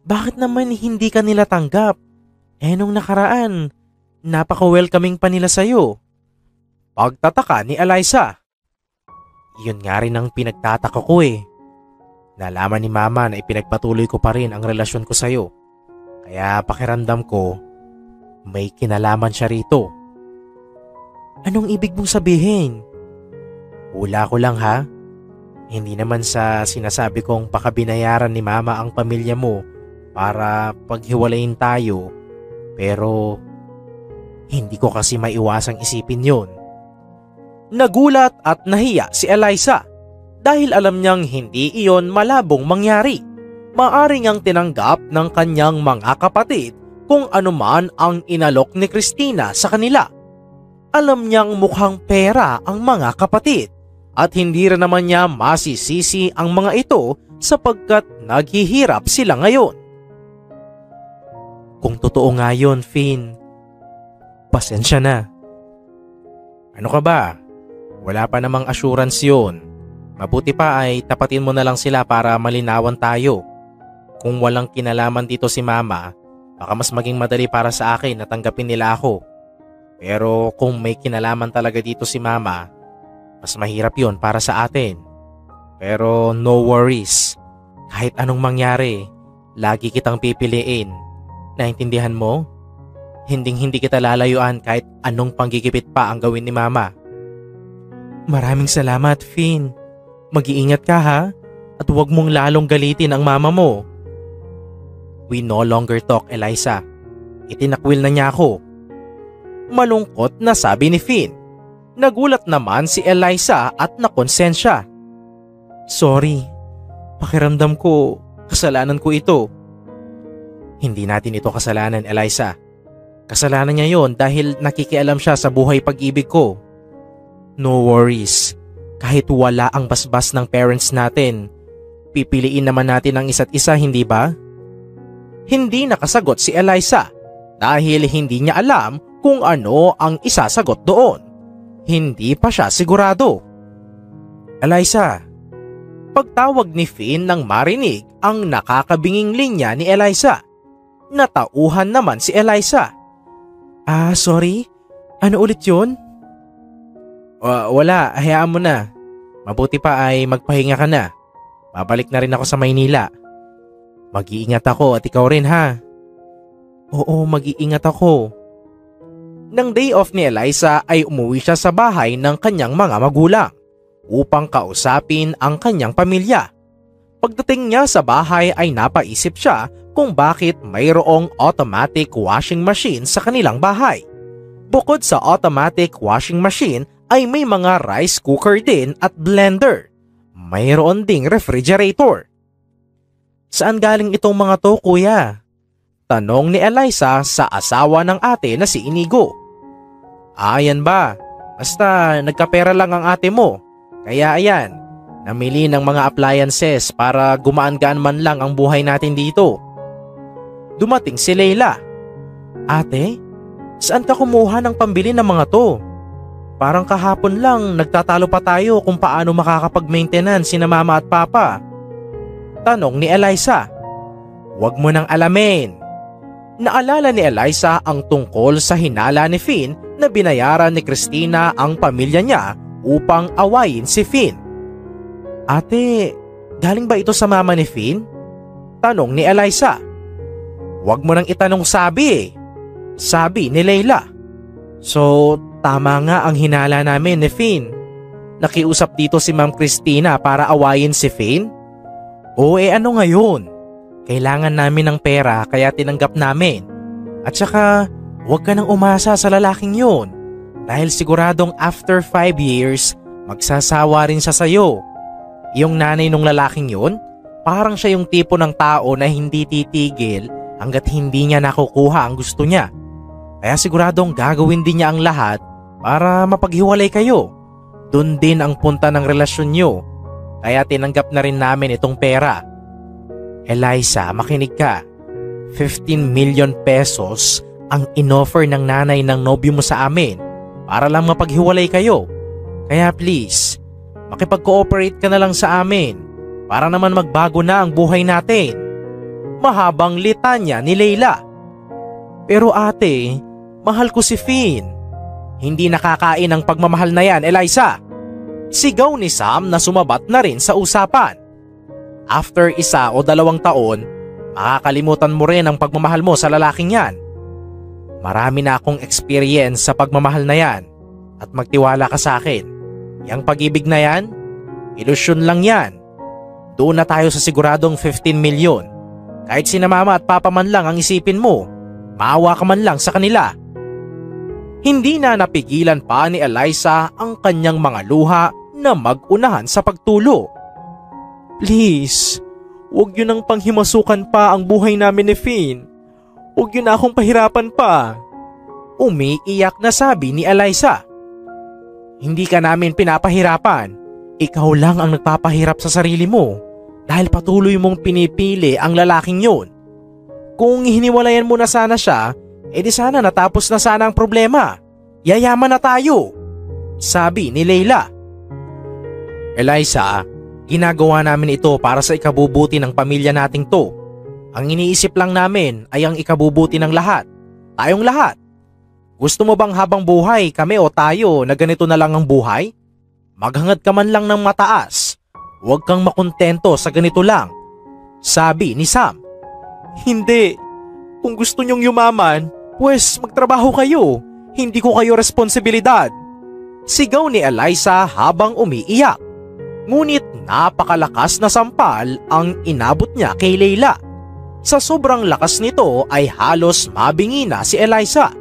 Bakit naman hindi ka nila tanggap? Nung nakaraan, napaka-welcoming pa nila sa'yo. Pagtataka ni Eliza. Yun nga rin ang pinagtataka ko eh. Nalaman ni mama na ipinagpatuloy ko pa rin ang relasyon ko sa'yo. Kaya pakiramdam ko, may kinalaman siya rito. Anong ibig mong sabihin? Hula ko lang ha. Hindi naman sa sinasabi kong pakabinayaran ni mama ang pamilya mo para paghiwalayin tayo. Pero hindi ko kasi maiwasang isipin yon. Nagulat at nahiya si Eliza dahil alam niyang hindi iyon malabong mangyari. Maaring ang tinanggap ng kanyang mga kapatid kung anuman ang inalok ni Christina sa kanila. Alam niyang mukhang pera ang mga kapatid at hindi rin naman niya masisisi ang mga ito sapagkat naghihirap sila ngayon. Kung totoo nga yun, Finn, pasensya na. Ano ka ba? Wala pa namang assurance yun. Mabuti pa ay tapatin mo na lang sila para malinawan tayo. Kung walang kinalaman dito si Mama, baka mas maging madali para sa akin na tanggapin nila ako. Pero kung may kinalaman talaga dito si Mama, mas mahirap yun para sa atin. Pero no worries. Kahit anong mangyari, lagi kitang pipiliin. Naintindihan mo? Hinding-hindi kita lalayuan kahit anong panggigipit pa ang gawin ni Mama. Maraming salamat, Finn. Mag-iingat ka ha? At huwag mong lalong galitin ang mama mo. We no longer talk, Eliza. Itinakwil na niya ako. Malungkot na sabi ni Finn. Nagulat naman si Eliza at nakonsensya. Sorry. Pakiramdam ko, kasalanan ko ito. Hindi natin ito kasalanan, Eliza. Kasalanan niya yon dahil nakikialam siya sa buhay pag-ibig ko. No worries. Kahit wala ang basbas ng parents natin, pipiliin naman natin ang isa't isa, hindi ba? Hindi nakasagot si Eliza dahil hindi niya alam kung ano ang isasagot doon. Hindi pa siya sigurado. Eliza. Pagtawag ni Finn nang marinig ang nakakabinging linya ni Eliza. Natauhan naman si Eliza. Sorry? Ano ulit yun? Wala, hayaan mo na. Mabuti pa ay magpahinga ka na. Babalik na rin ako sa Maynila. Mag-iingat ako at ikaw rin ha. Oo, mag-iingat ako. Nang day off ni Eliza ay umuwi siya sa bahay ng kanyang mga magulang upang kausapin ang kanyang pamilya. Pagdating niya sa bahay ay napaisip siya kung bakit mayroong automatic washing machine sa kanilang bahay. Bukod sa automatic washing machine ay may mga rice cooker din at blender. Mayroon ding refrigerator. Saan galing itong mga to, kuya? Tanong ni Eliza sa asawa ng ate na si Inigo. Ayan ba? Basta nagkapera lang ang ate mo. Kaya ayan, namili ng mga appliances para gumaan-gaan man lang ang buhay natin dito. Dumating si Leila. Ate, saan ka kumuha ng pambili ng mga to? Parang kahapon lang nagtatalo pa tayo kung paano makakapag-maintenance sina mama at papa. Tanong ni Eliza. Huwag mo nang alamin. Naalala ni Eliza ang tungkol sa hinala ni Finn na binayaran ni Christina ang pamilya niya upang awayin si Finn. Ate, galing ba ito sa mama ni Finn? Tanong ni Eliza. Huwag mo nang itanong sabi. Sabi ni Leila. So, tama nga ang hinala namin ni Finn. Nakiusap dito si Ma'am Christina para awayin si Finn? O ano ngayon? Kailangan namin ng pera kaya tinanggap namin. At saka, huwag ka nang umasa sa lalaking yun. Dahil siguradong after 5 years, magsasawa rin siya sa'yo. Yung nanay nung lalaking yun, parang siya yung tipo ng tao na hindi titigil hanggat hindi niya nakukuha ang gusto niya. Kaya siguradong gagawin din niya ang lahat para mapaghiwalay kayo. Doon din ang punta ng relasyon niyo. Kaya tinanggap na rin namin itong pera. Eliza, makinig ka. 15 million pesos ang inoffer ng nanay ng nobyo mo sa amin para lang mapaghiwalay kayo. Kaya please, makipag-cooperate ka na lang sa amin para naman magbago na ang buhay natin. Mahabang litanya ni Leila. Pero ate, mahal ko si Finn. Hindi nakakain ang pagmamahal na yan, Eliza. Sigaw ni Sam na sumabat na rin sa usapan. After 1 o 2 taon, makakalimutan mo rin ang pagmamahal mo sa lalaking yan. Marami na akong experience sa pagmamahal na yan at magtiwala ka sa akin. Yang pag-ibig na yan, ilusyon lang yan. Doon na tayo sa siguradong 15 milyon. Kahit sina mama at papa man lang ang isipin mo, maawa ka man lang sa kanila. Hindi na napigilan pa ni Eliza ang kanyang mga luha na mag-unahan sa pagtulo. Please, huwag yun ang panghimasukan pa ang buhay namin ni Finn. Huwag yun na akong pahirapan pa. Umiiyak na sabi ni Eliza. Hindi ka namin pinapahirapan. Ikaw lang ang nagpapahirap sa sarili mo dahil patuloy mong pinipili ang lalaking yun. Kung hiniwalayan mo na sana siya, edi sana natapos na sana ang problema. Yayaman na tayo, sabi ni Leila. Eliza, ginagawa namin ito para sa ikabubuti ng pamilya nating to. Ang iniisip lang namin ay ang ikabubuti ng lahat. Tayong lahat. Gusto mo bang habang buhay kami o tayo na ganito na lang ang buhay? Maghangad ka man lang ng mataas. Huwag kang makontento sa ganito lang. Sabi ni Sam. Hindi. Kung gusto nyong yumaman, pues magtrabaho kayo. Hindi ko kayo responsibilidad. Sigaw ni Eliza habang umiiyak. Ngunit napakalakas na sampal ang inabot niya kay Leila. Sa sobrang lakas nito ay halos mabingi na si Eliza.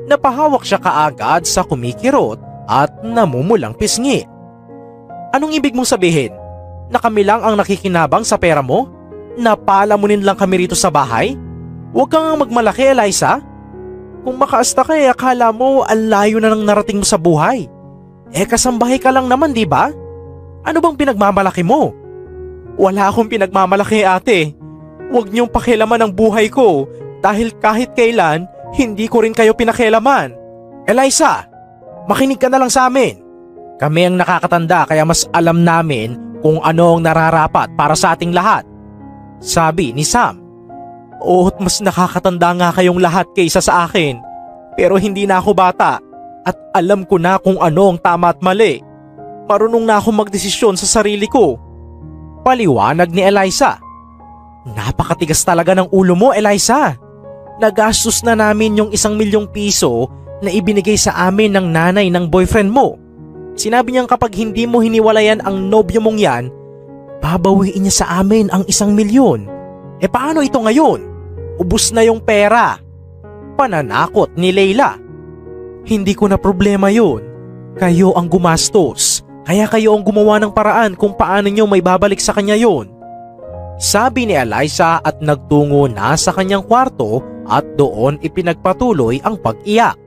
Napahawak siya kaagad sa kumikirot at namumulang pisngi. Anong ibig mong sabihin? Na kami lang ang nakikinabang sa pera mo? Napalamunin lang kami rito sa bahay? Huwag kang magmalaki, Eliza. Kung makaasta ka akala mo ang layo na nang narating mo sa buhay. Kasambahay ka lang naman, di ba? Ano bang pinagmamalaki mo? Wala akong pinagmamalaki, ate. Huwag niyong pakialaman ang buhay ko dahil kahit kailan, hindi ko rin kayo pinakialaman. Eliza, makinig ka na lang sa amin. Kami ang nakakatanda kaya mas alam namin kung ano ang nararapat para sa ating lahat. Sabi ni Sam. Oot, mas nakakatanda nga kayong lahat kaysa sa akin. Pero hindi na ako bata at alam ko na kung ano ang tama at mali. Marunong na ako magdesisyon sa sarili ko. Paliwanag ni Eliza. Napakatigas talaga ng ulo mo, Eliza. Nagastos na namin yung 1,000,000 piso na ibinigay sa amin ng nanay ng boyfriend mo. Sinabi niyang kapag hindi mo hiniwalayan ang nobyo mong yan, babawiin niya sa amin ang 1,000,000. Paano ito ngayon? Ubus na yung pera. Pananakot ni Leila. Hindi ko na problema yun. Kayo ang gumastos. Kaya kayo ang gumawa ng paraan kung paano niyo may babalik sa kanya yun. Sabi ni Eliza at nagtungo na sa kanyang kwarto at doon ipinagpatuloy ang pag-iyak.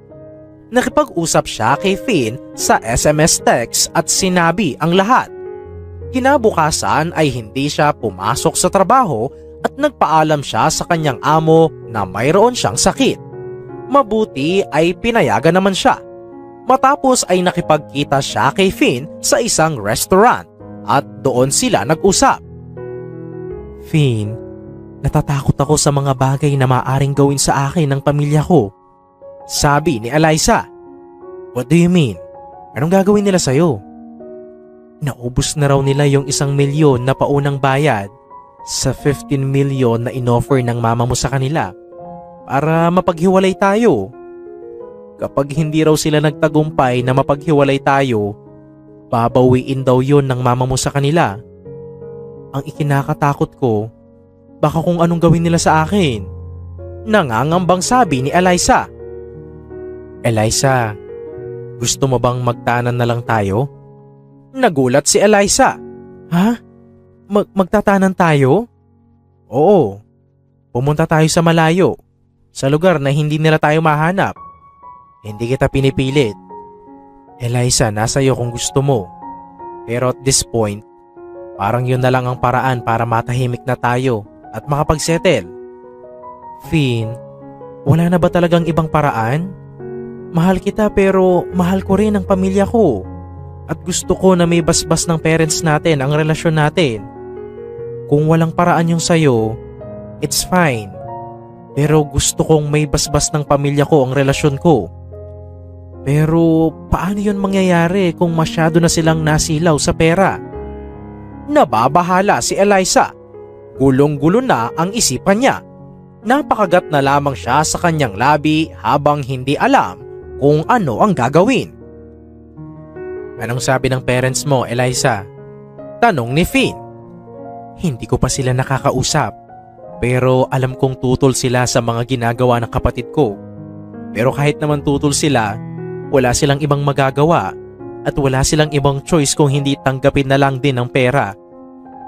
Nakipag-usap siya kay Finn sa SMS text at sinabi ang lahat. Kinabukasan ay hindi siya pumasok sa trabaho at nagpaalam siya sa kanyang amo na mayroon siyang sakit. Mabuti ay pinayagan naman siya. Matapos ay nakipagkita siya kay Finn sa isang restaurant at doon sila nag-usap. Finn, natatakot ako sa mga bagay na maaaring gawin sa akin ng pamilya ko. Sabi ni Eliza. What do you mean? Anong gagawin nila sa'yo? Naubos na raw nila yung 1,000,000 na paunang bayad sa 15 million na inoffer ng mama mo sa kanila para mapaghiwalay tayo. Kapag hindi raw sila nagtagumpay na mapaghiwalay tayo, babawiin daw yon ng mama mo sa kanila. Ang ikinakatakot ko, baka kung anong gawin nila sa akin. Nangangambang sabi ni Eliza. Eliza, gusto mo bang magtanan na lang tayo? Nagulat si Eliza. Ha? Magtatanan tayo? Oo. Pumunta tayo sa malayo, sa lugar na hindi nila tayo mahanap. Hindi kita pinipilit. Eliza, nasa iyo kung gusto mo. Pero at this point, parang yun na lang ang paraan para matahimik na tayo at makapagsettle. Finn, wala na ba talagang ibang paraan? Mahal kita pero mahal ko rin ang pamilya ko. At gusto ko na may basbas ng parents natin ang relasyon natin. Kung walang paraan yung sayo, it's fine. Pero gusto kong may basbas ng pamilya ko ang relasyon ko. Pero paano yun mangyayari kung masyado na silang nasilaw sa pera? Nababahala si Eliza. Gulong-gulo na ang isipan niya. Napakagat na lamang siya sa kanyang labi habang hindi alam kung ano ang gagawin. Anong sabi ng parents mo, Eliza? Tanong ni Finn. Hindi ko pa sila nakakausap, pero alam kong tutol sila sa mga ginagawa ng kapatid ko. Pero kahit naman tutol sila, wala silang ibang magagawa at wala silang ibang choice kung hindi tanggapin na lang din ang pera.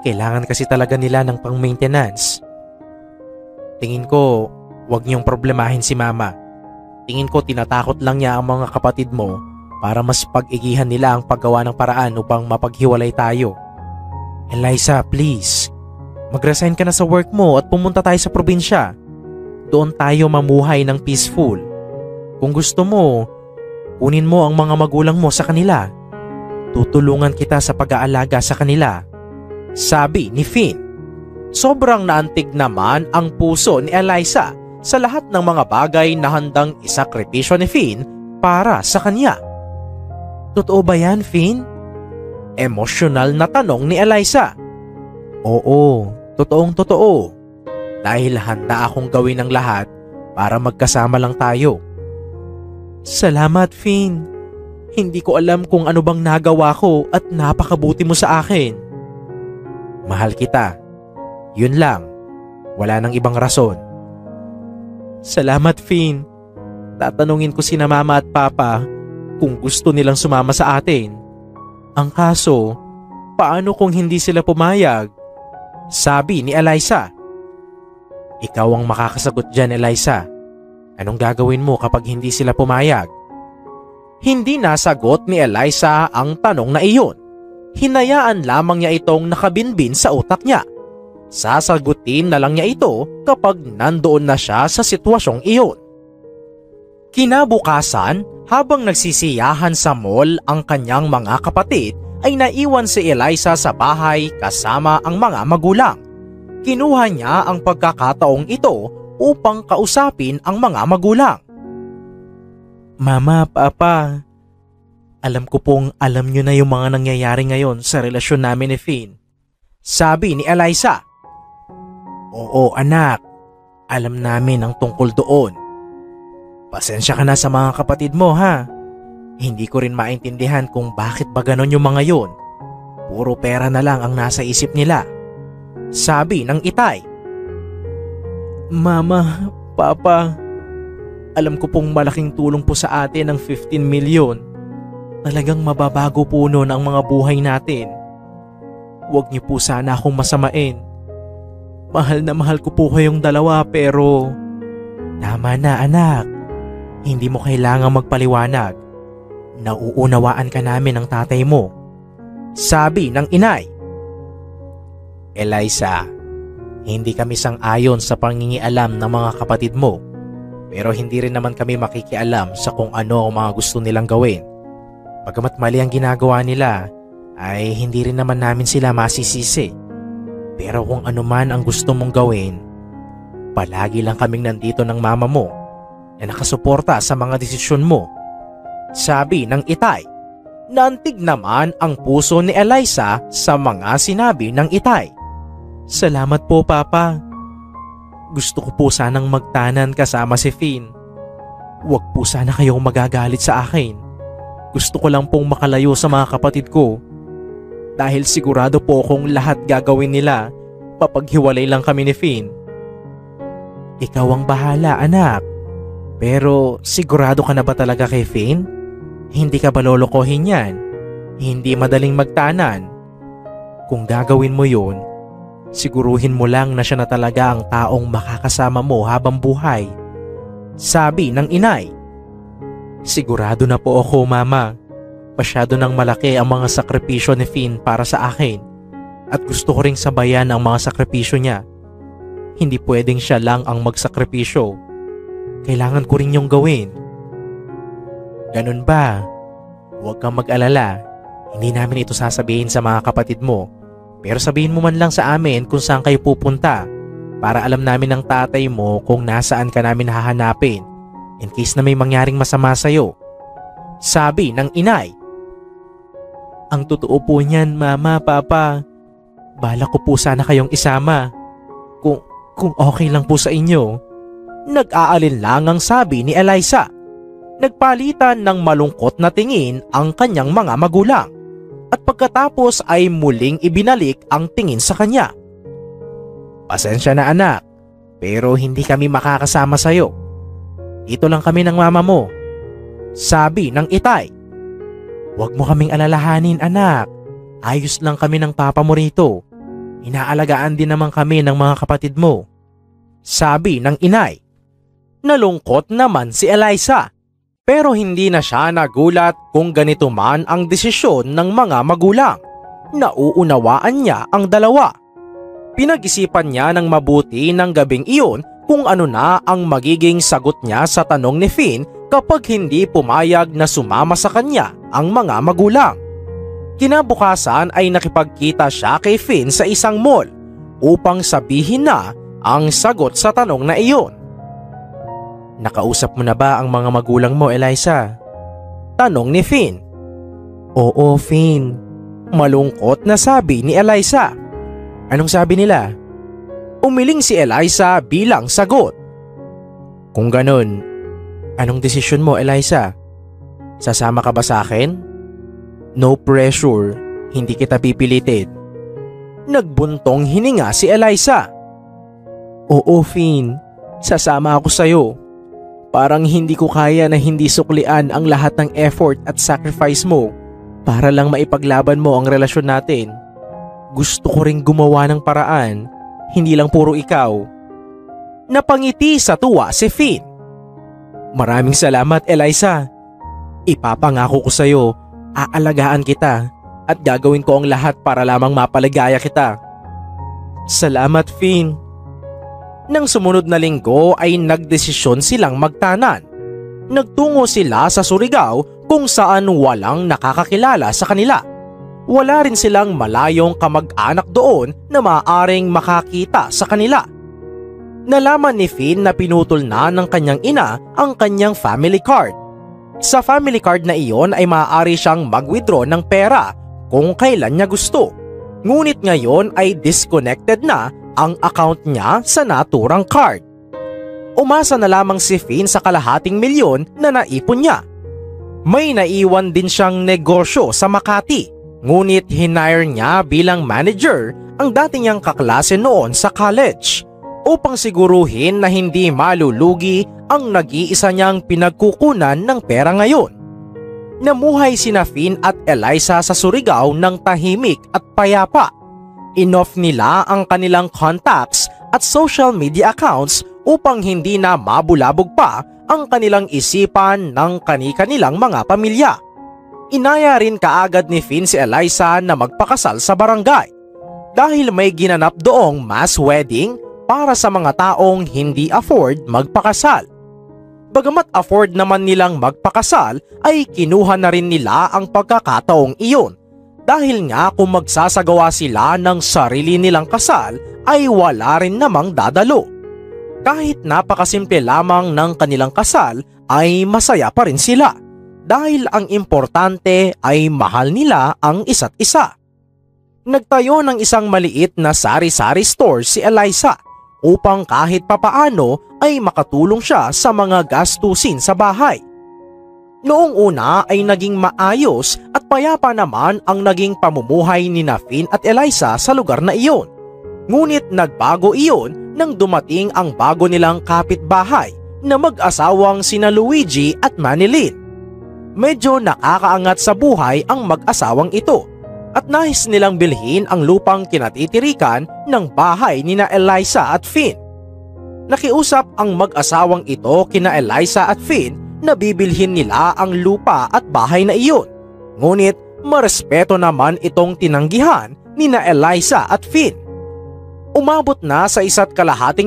Kailangan kasi talaga nila ng pang-maintenance. Tingin ko, wag niyong problemahin si mama. Tingin ko tinatakot lang niya ang mga kapatid mo para mas pag-igihan nila ang paggawa ng paraan upang mapaghiwalay tayo. Eliza, please. Mag-resign ka na sa work mo at pumunta tayo sa probinsya. Doon tayo mamuhay ng peaceful. Kung gusto mo, kunin mo ang mga magulang mo sa kanila. Tutulungan kita sa pag-aalaga sa kanila, sabi ni Finn. Sobrang naantig naman ang puso ni Eliza sa lahat ng mga bagay na handang isakripisyo ni Finn para sa kanya. Totoo ba yan, Finn? Emosyonal na tanong ni Eliza. Oo, totoong totoo. Dahil handa akong gawin ang lahat para magkasama lang tayo. Salamat, Finn. Hindi ko alam kung ano bang nagawa ko at napakabuti mo sa akin. Mahal kita. Yun lang. Wala nang ibang rason. Salamat, Finn. Tatanungin ko sina Mama at Papa kung gusto nilang sumama sa atin. Ang kaso, paano kung hindi sila pumayag? Sabi ni Eliza. Ikaw ang makakasagot dyan, Eliza. Anong gagawin mo kapag hindi sila pumayag? Hindi nasagot ni Eliza ang tanong na iyon. Hinayaan lamang niya itong nakabinbin sa utak niya. Sasagutin na lang niya ito kapag nandoon na siya sa sitwasyong iyon. Kinabukasan, habang nagsisiyahan sa mall ang kanyang mga kapatid, ay naiwan si Eliza sa bahay kasama ang mga magulang. Kinuha niya ang pagkakataong ito upang kausapin ang mga magulang. Mama, Papa, alam ko pong alam niyo na yung mga nangyayari ngayon sa relasyon namin ni Finn. Sabi ni Eliza. Oo anak, alam namin ang tungkol doon. Pasensya ka na sa mga kapatid mo ha. Hindi ko rin maintindihan kung bakit ba ganon yung mga yun. Puro pera na lang ang nasa isip nila. Sabi ng itay. Mama, Papa, alam ko pong malaking tulong po sa atin ang 15 million. Talagang mababago po nun ang mga buhay natin. Huwag niyo po sana akong masamain. Mahal na mahal ko po kayong dalawa pero... Tama na anak. Hindi mo kailangang magpaliwanag. Nauunawaan ka namin ng tatay mo. Sabi ng inay. Eliza, hindi kami sang-ayon sa pangingialam ng mga kapatid mo. Pero hindi rin naman kami makikialam sa kung ano ang mga gusto nilang gawin. Bagamat mali ang ginagawa nila, ay hindi rin naman namin sila masisisi. Pero kung ano man ang gusto mong gawin, palagi lang kaming nandito ng mama mo na nakasuporta sa mga desisyon mo. Sabi ng itay. Naantig naman ang puso ni Eliza sa mga sinabi ng itay. Salamat po, Papa. Gusto ko po sanang magtanan kasama si Finn. Huwag po sana kayong magagalit sa akin. Gusto ko lang pong makalayo sa mga kapatid ko. Dahil sigurado po akong lahat gagawin nila papaghiwalay lang kami ni Finn. Ikaw ang bahala, anak. Pero sigurado ka na ba talaga kay Finn? Hindi ka ba lolokohin yan? Hindi madaling magtanan. Kung gagawin mo yun, siguruhin mo lang na siya na talaga ang taong makakasama mo habang buhay. Sabi ng inay. Sigurado na po ako, Mama. Masyado nang malaki ang mga sakripisyo ni Finn para sa akin. At gusto ko ring sabayan ang mga sakripisyo niya. Hindi pwedeng siya lang ang magsakripisyo. Kailangan ko rin yung gawin. Ganun ba? Huwag kang mag-alala. Hindi namin ito sasabihin sa mga kapatid mo. Pero sabihin mo man lang sa amin kung saan kayo pupunta para alam namin ng tatay mo kung nasaan ka namin hahanapin in case na may mangyaring masama sa'yo. Sabi ng inay. Ang totoo po niyan, Mama, Papa. Balak ko po sana kayong isama. Kung okay lang po sa inyo. Nag-aalinlangang sabi ni Eliza. Nagpalitan ng malungkot na tingin ang kanyang mga magulang. At pagkatapos ay muling ibinalik ang tingin sa kanya. Pasensya na anak, pero hindi kami makakasama sa'yo. Dito lang kami ng mama mo. Sabi ng itay. Huwag mo kaming alalahanin anak. Ayos lang kami ng papa mo rito. Inaalagaan din naman kami ng mga kapatid mo. Sabi ng inay. Nalungkot naman si Eliza. Pero hindi na siya nagulat kung ganito man ang desisyon ng mga magulang. Nauunawaan niya ang dalawa. Pinag-isipan niya ng mabuti ng gabing iyon kung ano na ang magiging sagot niya sa tanong ni Finn kapag hindi pumayag na sumama sa kanya ang mga magulang. Kinabukasan ay nakipagkita siya kay Finn sa isang mall upang sabihin na ang sagot sa tanong na iyon. Nakausap mo na ba ang mga magulang mo, Eliza? Tanong ni Finn. Oo, Finn. Malungkot na sabi ni Eliza. Anong sabi nila? Umiling si Eliza bilang sagot. Kung ganun, anong desisyon mo, Eliza? Sasama ka ba sa akin? No pressure, hindi kita pipilitin. Nagbuntong hininga si Eliza. Oo, Finn, sasama ako sa'yo. Parang hindi ko kaya na hindi suklian ang lahat ng effort at sacrifice mo para lang maipaglaban mo ang relasyon natin. Gusto ko ring gumawa ng paraan, hindi lang puro ikaw. Napangiti sa tuwa si Finn. Maraming salamat, Eliza. Ipapangako ko sa'yo, aalagaan kita at gagawin ko ang lahat para lamang mapaligaya kita. Salamat, Finn. Nang sumunod na linggo ay nagdesisyon silang magtanan. Nagtungo sila sa Surigao kung saan walang nakakakilala sa kanila. Wala rin silang malayong kamag-anak doon na maaaring makakita sa kanila. Nalaman ni Finn na pinutol na ng kanyang ina ang kanyang family card. Sa family card na iyon ay maaari siyang mag-withdraw ng pera kung kailan niya gusto. Ngunit ngayon ay disconnected na ang account niya sa naturang card. Umasa na lamang si Finn sa kalahating milyon na naipon niya. May naiwan din siyang negosyo sa Makati, ngunit hinire niya bilang manager ang dati niyang kaklase noon sa college upang siguruhin na hindi malulugi ang nag-iisa niyang pinagkukunan ng pera ngayon. Namuhay sina Finn at Eliza sa Surigao ng tahimik at payapa. Inoff nila ang kanilang contacts at social media accounts upang hindi na mabulabog pa ang kanilang isipan ng kani-kanilang mga pamilya. Inaya rin kaagad ni Finn si Eliza na magpakasal sa barangay dahil may ginanap doong mass wedding para sa mga taong hindi afford magpakasal. Bagamat afford naman nilang magpakasal ay kinuha na rin nila ang pagkakataong iyon dahil nga kung magsasagawa sila ng sarili nilang kasal ay wala rin namang dadalo. Kahit napakasimple lamang ng kanilang kasal ay masaya pa rin sila dahil ang importante ay mahal nila ang isa't isa. Nagtayo ng isang maliit na sari-sari store si Eliza upang kahit papaano ay makatulong siya sa mga gastusin sa bahay. Noong una ay naging maayos at payapa naman ang naging pamumuhay ni Finn at Eliza sa lugar na iyon. Ngunit nagbago iyon nang dumating ang bago nilang kapitbahay na mag-asawang sina Luigi at Manilyn. Medyo nakakaangat sa buhay ang mag-asawang ito at nais nilang bilhin ang lupang kinatitirikan ng bahay nina Eliza at Finn. Nakiusap ang mag-asawang ito kina Eliza at Finn na bibilhin nila ang lupa at bahay na iyon. Ngunit marespeto naman itong tinanggihan nina Eliza at Finn. Umabot na sa 1.5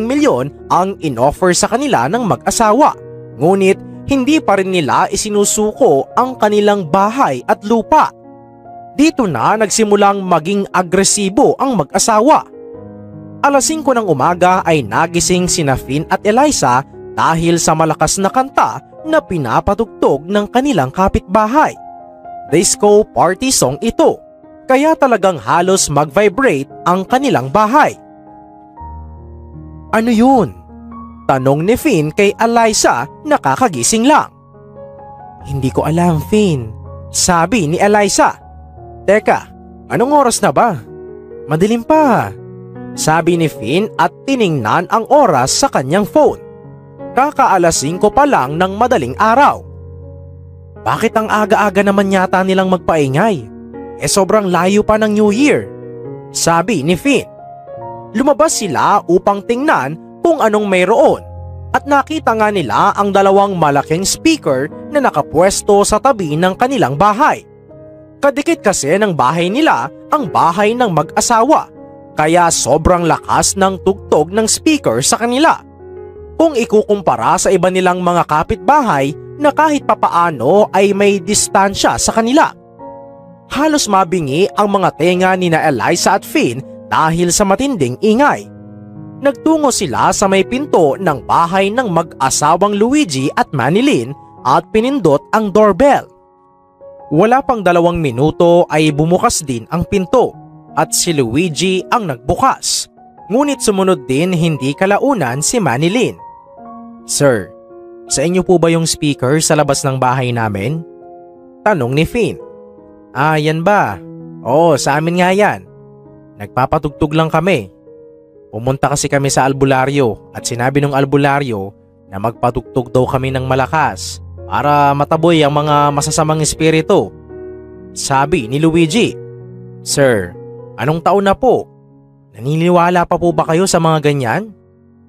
milyon ang inoffer sa kanila ng mag-asawa. Ngunit hindi pa rin nila isinusuko ang kanilang bahay at lupa. Dito na nagsimulang maging agresibo ang mag-asawa. 5:00 ng umaga ay nagising sina Finn at Eliza dahil sa malakas na kanta na pinapatugtog ng kanilang kapitbahay. Disco party song ito, kaya talagang halos mag-vibrate ang kanilang bahay. Ano yun? Tanong ni Finn kay Eliza na kakagising lang. Hindi ko alam, Finn. Sabi ni Eliza. Teka, anong oras na ba? Madilim pa. Sabi ni Finn at tiningnan ang oras sa kanyang phone. Kaka-5 pa lang ng madaling araw. Bakit ang aga-aga naman yata nilang magpaingay? Sobrang layo pa ng New Year. Sabi ni Finn. Lumabas sila upang tingnan kung anong mayroon at nakita nga nila ang 2 malaking speaker na nakapwesto sa tabi ng kanilang bahay. Kadikit kasi ng bahay nila ang bahay ng mag-asawa, kaya sobrang lakas ng tugtog ng speaker sa kanila. Kung ikukumpara sa iba nilang mga kapitbahay na kahit papaano ay may distansya sa kanila. Halos mabingi ang mga tenga ni na Eliza at Finn dahil sa matinding ingay. Nagtungo sila sa may pinto ng bahay ng mag-asawang Luigi at Manilyn at pinindot ang doorbell. Wala pang 2 minuto ay bumukas din ang pinto at si Luigi ang nagbukas. Ngunit sumunod din hindi kalaunan si Manilyn. "Sir, sa inyo po ba yung speaker sa labas ng bahay namin?" tanong ni Finn. Yan ba? Oo, sa amin nga yan. Nagpapatugtog lang kami. Pumunta kasi kami sa albularyo at sinabi ng albularyo na magpatugtog daw kami ng malakas para mataboy ang mga masasamang espiritu. Sabi ni Luigi. "Sir, anong taon na po? Naniniwala pa po ba kayo sa mga ganyan?"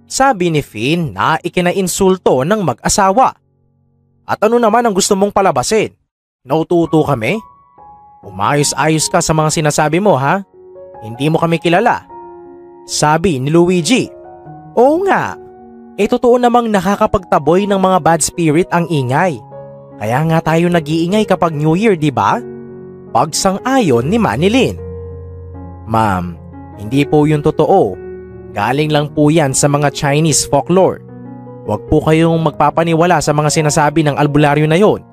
Sabi ni Finn na ikinainsulto ng mag-asawa. "At ano naman ang gusto mong palabasin? Naututo kami? Umayos-ayos ka sa mga sinasabi mo ha? Hindi mo kami kilala." Sabi ni Luigi. "Oo nga, totoo namang nakakapagtaboy ng mga bad spirit ang ingay. Kaya nga tayo nag-iingay kapag New Year, di ba?" Pagsang-ayon ni Manilyn. "Ma'am, hindi po yun totoo. Galing lang po yan sa mga Chinese folklore. Huwag po kayong magpapaniwala sa mga sinasabi ng albularyo na yon.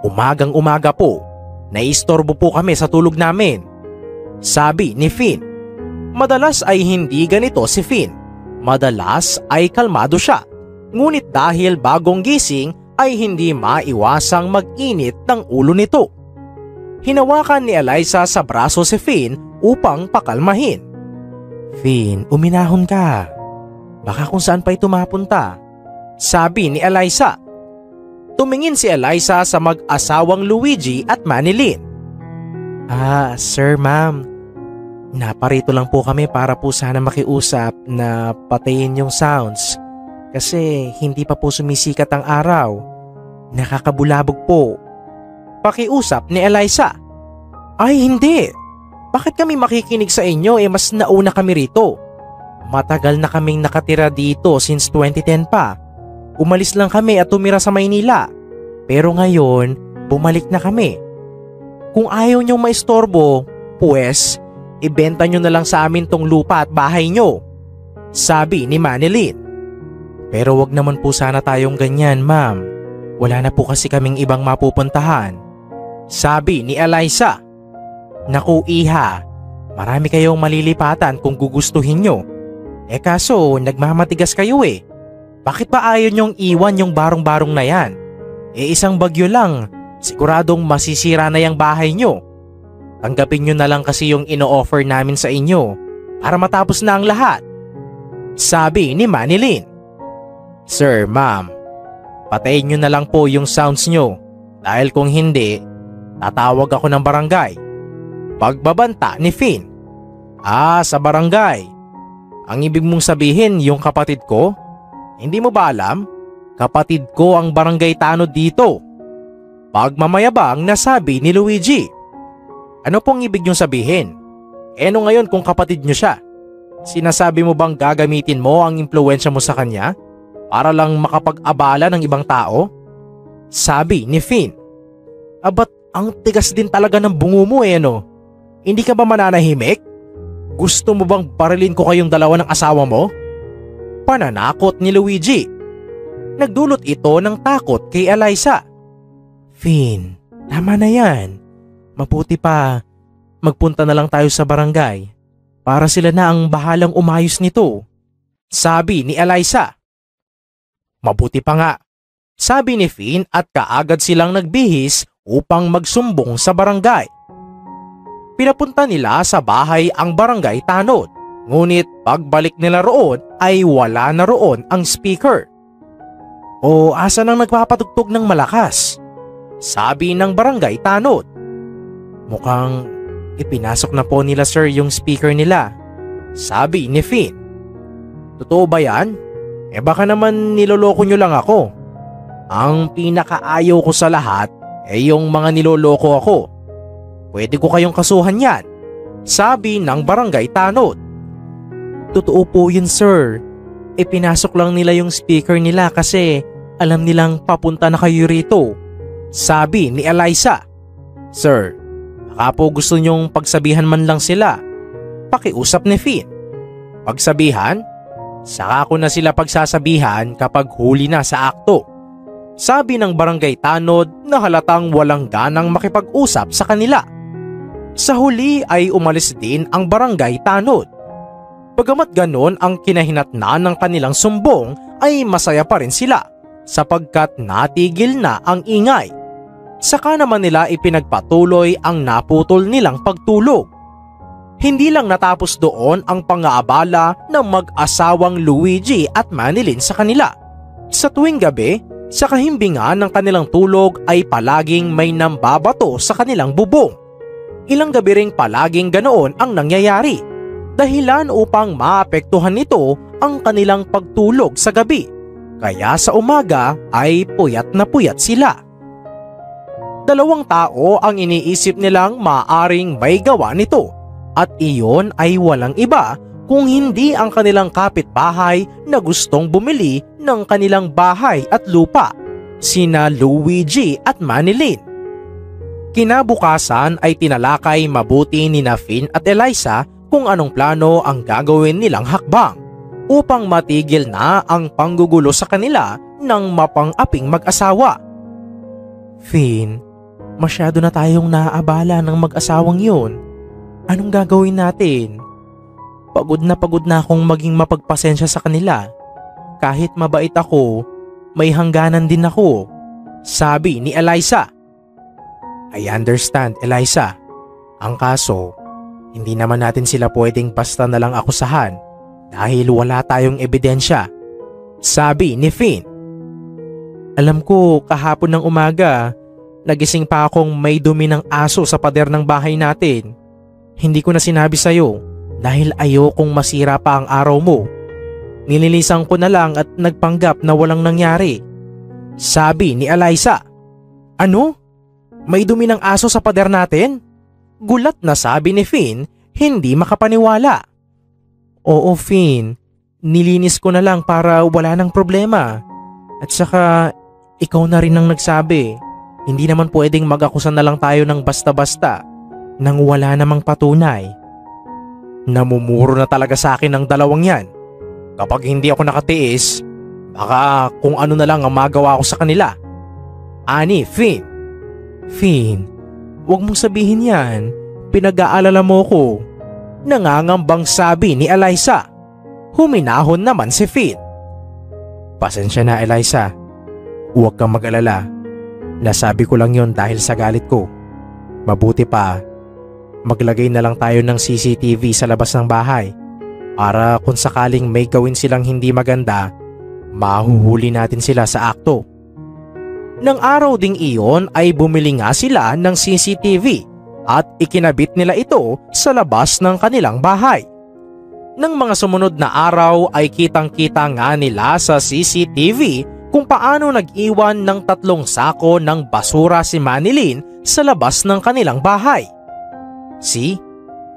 Umagang-umaga po, naiistorbo po kami sa tulog namin." Sabi ni Finn. Madalas ay hindi ganito si Finn. Madalas ay kalmado siya. Ngunit dahil bagong gising ay hindi maiwasang mag-init ng ulo nito. Hinawakan ni Eliza sa braso si Finn upang pakalmahin. "Finn, uminahon ka. Baka kung saan pa'y tumapunta," sabi ni Eliza. Tumingin si Eliza sa mag-asawang Luigi at Manilyn. Sir, ma'am. Naparito lang po kami para po sana makiusap na patayin yung sounds kasi hindi pa po sumisikat ang araw. Nakakabulabog po." Pakiusap ni Eliza. "Ay hindi. Bakit kami makikinig sa inyo mas nauna kami rito? Matagal na kaming nakatira dito since 2010 pa. Umalis lang kami at tumira sa Maynila. Pero ngayon, bumalik na kami. Kung ayaw niyong maistorbo, pues ibenta nyo na lang sa amin tong lupa at bahay nyo," sabi ni Manilyn. "Pero wag naman po sana tayong ganyan, ma'am. Wala na po kasi kaming ibang mapupuntahan," sabi ni Eliza. "Naku iha, marami kayong malilipatan kung gugustuhin nyo. Kaso nagmamatigas kayo eh. Bakit ba ayaw nyong iwan yung barong-barong na yan? Isang bagyo lang, siguradong masisira na yung bahay nyo. Tanggapin nyo na lang kasi yung ino-offer namin sa inyo para matapos na ang lahat," sabi ni Manilyn. "Sir, ma'am, patayin nyo na lang po yung sounds nyo dahil kung hindi, tatawag ako ng barangay." Pagbabanta ni Finn. Sa barangay. Ang ibig mong sabihin yung kapatid ko? Hindi mo ba alam? Kapatid ko ang barangay tanod dito." Pagmamayabang nasabi ni Luigi. "Ano pong ibig niyong sabihin? Ano ngayon kung kapatid niyo siya? Sinasabi mo bang gagamitin mo ang impluwensya mo sa kanya para lang makapag-abala ng ibang tao?" Sabi ni Finn. "Ba't ang tigas din talaga ng bungo mo no? Hindi ka ba mananahimik? Gusto mo bang barilin ko kayong dalawa ng asawa mo?" Pananakot ni Luigi. Nagdulot ito ng takot kay Eliza. "Finn, tama na yan. Mabuti pa, magpunta na lang tayo sa barangay para sila na ang bahalang umayos nito," sabi ni Eliza. "Mabuti pa nga," sabi ni Finn at kaagad silang nagbihis upang magsumbong sa barangay. Pinapunta nila sa bahay ang barangay tanod, ngunit pagbalik nila roon ay wala na roon ang speaker. Asa nang nagpapatugtog ng malakas?" sabi ng barangay tanod. "Mukhang ipinasok na po nila sir yung speaker nila," sabi ni Finn. "Totoo ba yan? Baka naman niloloko nyo lang ako. Ang pinakaayaw ko sa lahat yung mga niloloko ako. Pwede ko kayong kasuhan yan," sabi ng barangay tanod. "Totoo po yun sir. Pinasok lang nila yung speaker nila kasi alam nilang papunta na kayo rito," sabi ni Eliza. "Sir, Baka po gusto niyong pagsabihan man lang sila. Pakiusap ni Finn. Pagsabihan? Saka ko na sila pagsasabihan kapag huli na sa akto. Sabi ng barangay tanod na halatang walang ganang makipag-usap sa kanila. Sa huli ay umalis din ang barangay tanod. Bagamat ganon ang kinahinatnan ng kanilang sumbong ay masaya pa rin sila sapagkat natigil na ang ingay. Saka naman nila ipinagpatuloy ang naputol nilang pagtulog. Hindi lang natapos doon ang pang-aabala ng mag-asawang Luigi at Manilyn sa kanila. Sa tuwing gabi, sa kahimbingan ng kanilang tulog ay palaging may nambabato sa kanilang bubong. Ilang gabi ring palaging ganoon ang nangyayari, dahilan upang maapektuhan nito ang kanilang pagtulog sa gabi. Kaya sa umaga ay puyat na puyat sila. Dalawang tao ang iniisip nilang maaring may gawa nito at iyon ay walang iba kung hindi ang kanilang kapitbahay na gustong bumili ng kanilang bahay at lupa, sina Luigi at Manilyn. Kinabukasan ay tinalakay mabuti ni Finn at Eliza kung anong plano ang gagawin nilang hakbang upang matigil na ang panggugulo sa kanila ng mapang-aping mag-asawa. Finn, masyado na tayong naaabala ng mag-asawang yun. Anong gagawin natin? Pagod na akong maging mapagpasensya sa kanila. Kahit mabait ako, may hangganan din ako, sabi ni Eliza. I understand, Eliza. Ang kaso, hindi naman natin sila pwedeng basta na lang akusahan dahil wala tayong ebidensya, sabi ni Finn. Alam ko kahapon ng umaga, nagising pa akong may dumi ng aso sa pader ng bahay natin. Hindi ko na sinabi sa'yo dahil ayokong masira pa ang araw mo. Nililisan ko na lang at nagpanggap na walang nangyari, sabi ni Eliza. Ano? May dumi ng aso sa pader natin? Gulat na sabi ni Finn, hindi makapaniwala. Oo Finn, nilinis ko na lang para wala nang problema. At saka ikaw na rin ang nagsabi. Hindi naman pwedeng mag-akusa na lang tayo ng basta-basta nang wala namang patunay. Namumuro na talaga sa akin ang dalawang yan. Kapag hindi ako nakatiis, baka kung ano na lang ang magawa ko sa kanila. Ani, Finn. Finn, huwag mong sabihin yan. Pinag-aalala mo ko. Nangangambang sabi ni Eliza. Huminahon naman si Finn. Pasensya na Eliza. Huwag kang mag-alala. Nasabi ko lang yon dahil sa galit ko. Mabuti pa, maglagay na lang tayo ng CCTV sa labas ng bahay para kung sakaling may gawin silang hindi maganda, mahuhuli natin sila sa akto. Nang araw ding iyon ay bumili nga sila ng CCTV at ikinabit nila ito sa labas ng kanilang bahay. Nang mga sumunod na araw ay kitang-kita nga nila sa CCTV kung paano nag-iwan ng 3 sako ng basura si Manilyn sa labas ng kanilang bahay. See?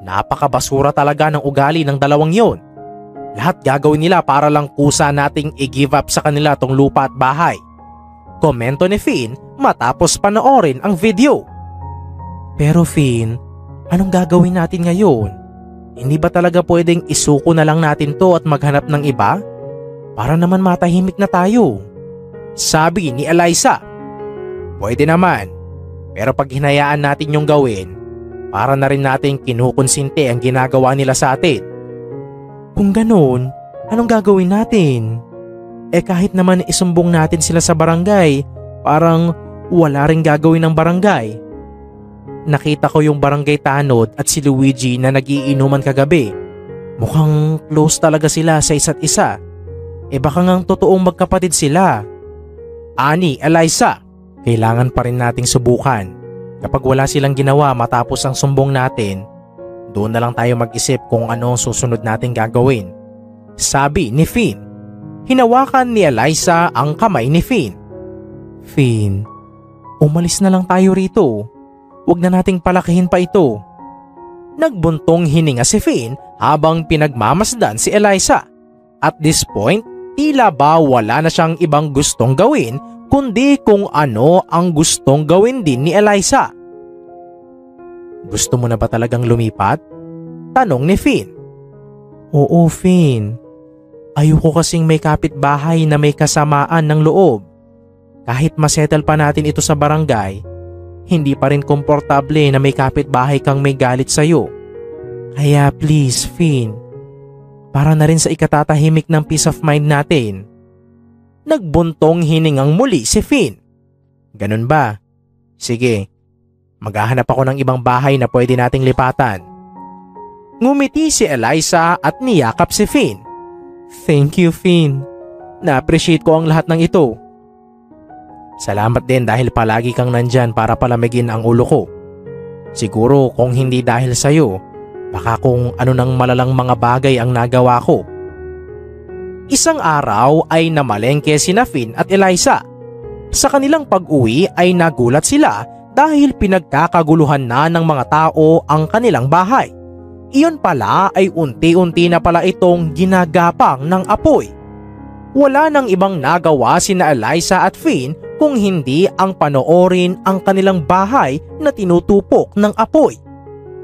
Napakabasura talaga ng ugali ng dalawang yon. Lahat gagawin nila para lang kusa nating i-give up sa kanila tong lupa at bahay. Komento ni Finn matapos panoorin ang video. Pero Finn, anong gagawin natin ngayon? Hindi ba talaga pwedeng isuko na lang natin to at maghanap ng iba? Para naman matahimik na tayo, sabi ni Eliza. Pwede naman, pero pag hinayaan natin yung gawin, para na rin natin kinukonsinte ang ginagawa nila sa atin. Kung ganoon, anong gagawin natin? Kahit naman isumbong natin sila sa barangay, parang wala ring gagawin ng barangay. Nakita ko yung barangay tanod at si Luigi na nagiinuman kagabi. Mukhang close talaga sila sa isa't isa. Baka ngang totoong magkapatid sila. Ani, Eliza, kailangan pa rin nating subukan. Kapag wala silang ginawa matapos ang sumbong natin, doon na lang tayo mag-isip kung ano ang susunod nating gagawin, sabi ni Finn. Hinawakan ni Eliza ang kamay ni Finn. Finn, umalis na lang tayo rito. Huwag na nating palakihin pa ito. Nagbuntong hininga si Finn habang pinagmamasdan si Eliza. At this point, tila ba wala na siyang ibang gustong gawin kundi kung ano ang gustong gawin din ni Eliza. Gusto mo na ba talagang lumipat? Tanong ni Finn. Oo, Finn. Ayoko kasing may kapitbahay na may kasamaan ng loob. Kahit masettle pa natin ito sa barangay, hindi pa rin komportable na may kapitbahay kang may galit sa'yo. Kaya please, Finn, para na rin sa ikatatahimik ng peace of mind natin. Nagbuntong hiningang muli si Finn. Ganun ba? Sige, maghahanap ako ng ibang bahay na pwede nating lipatan. Ngumiti si Eliza at niyakap si Finn. Thank you, Finn. Na-appreciate ko ang lahat ng ito. Salamat din dahil palagi kang nandyan para palamigin ang ulo ko. Siguro kung hindi dahil sa'yo, baka kung ano nang malalang mga bagay ang nagawa ko. Isang araw ay namalengke sina Finn at Eliza. Sa kanilang pag-uwi ay nagulat sila dahil pinagkakaguluhan na ng mga tao ang kanilang bahay. Iyon pala ay unti-unti na pala itong ginagapang ng apoy. Wala nang ibang nagawa sina Eliza at Finn kung hindi ang panoorin ang kanilang bahay na tinutupok ng apoy.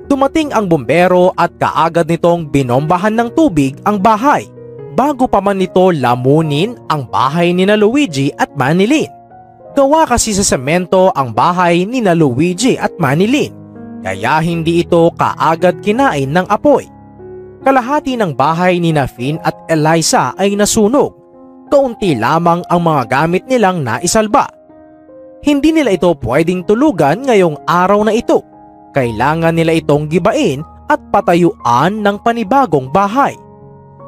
Dumating ang bumbero at kaagad nitong binombahan ng tubig ang bahay bago pa man nito lamunin ang bahay ni na Luigi at Manilyn. Gawa kasi sa semento ang bahay ni na Luigi at Manilyn, kaya hindi ito kaagad kinain ng apoy. Kalahati ng bahay ni na Finn at Eliza ay nasunog. Kaunti lamang ang mga gamit nilang naisalba. Hindi nila ito pwedeng tulugan ngayong araw na ito. Kailangan nila itong gibain at patayuan ng panibagong bahay.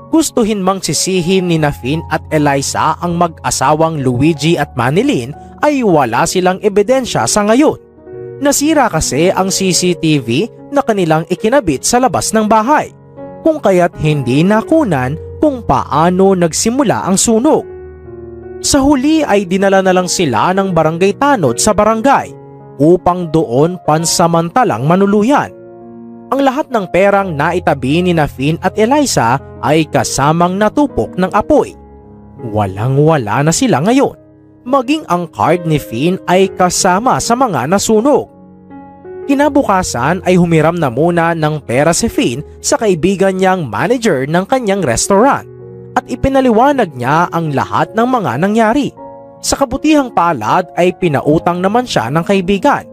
Gustuhin mang sisihin ni na Finn at Eliza ang mag-asawang Luigi at Manilyn ay wala silang ebidensya sa ngayon. Nasira kasi ang CCTV na kanilang ikinabit sa labas ng bahay, kung kaya't hindi nakunan kung paano nagsimula ang sunog. Sa huli ay dinala na lang sila ng barangay tanod sa barangay upang doon pansamantalang manuluyan. Ang lahat ng perang naitabi ni na Finn at Eliza ay kasamang natupok ng apoy. Walang-wala na sila ngayon. Maging ang card ni Finn ay kasama sa mga nasunog. Kinabukasan ay humiram na muna ng pera si Finn sa kaibigan niyang manager ng kanyang restaurant at ipinaliwanag niya ang lahat ng mga nangyari. Sa kabutihang palad ay pinautang naman siya ng kaibigan.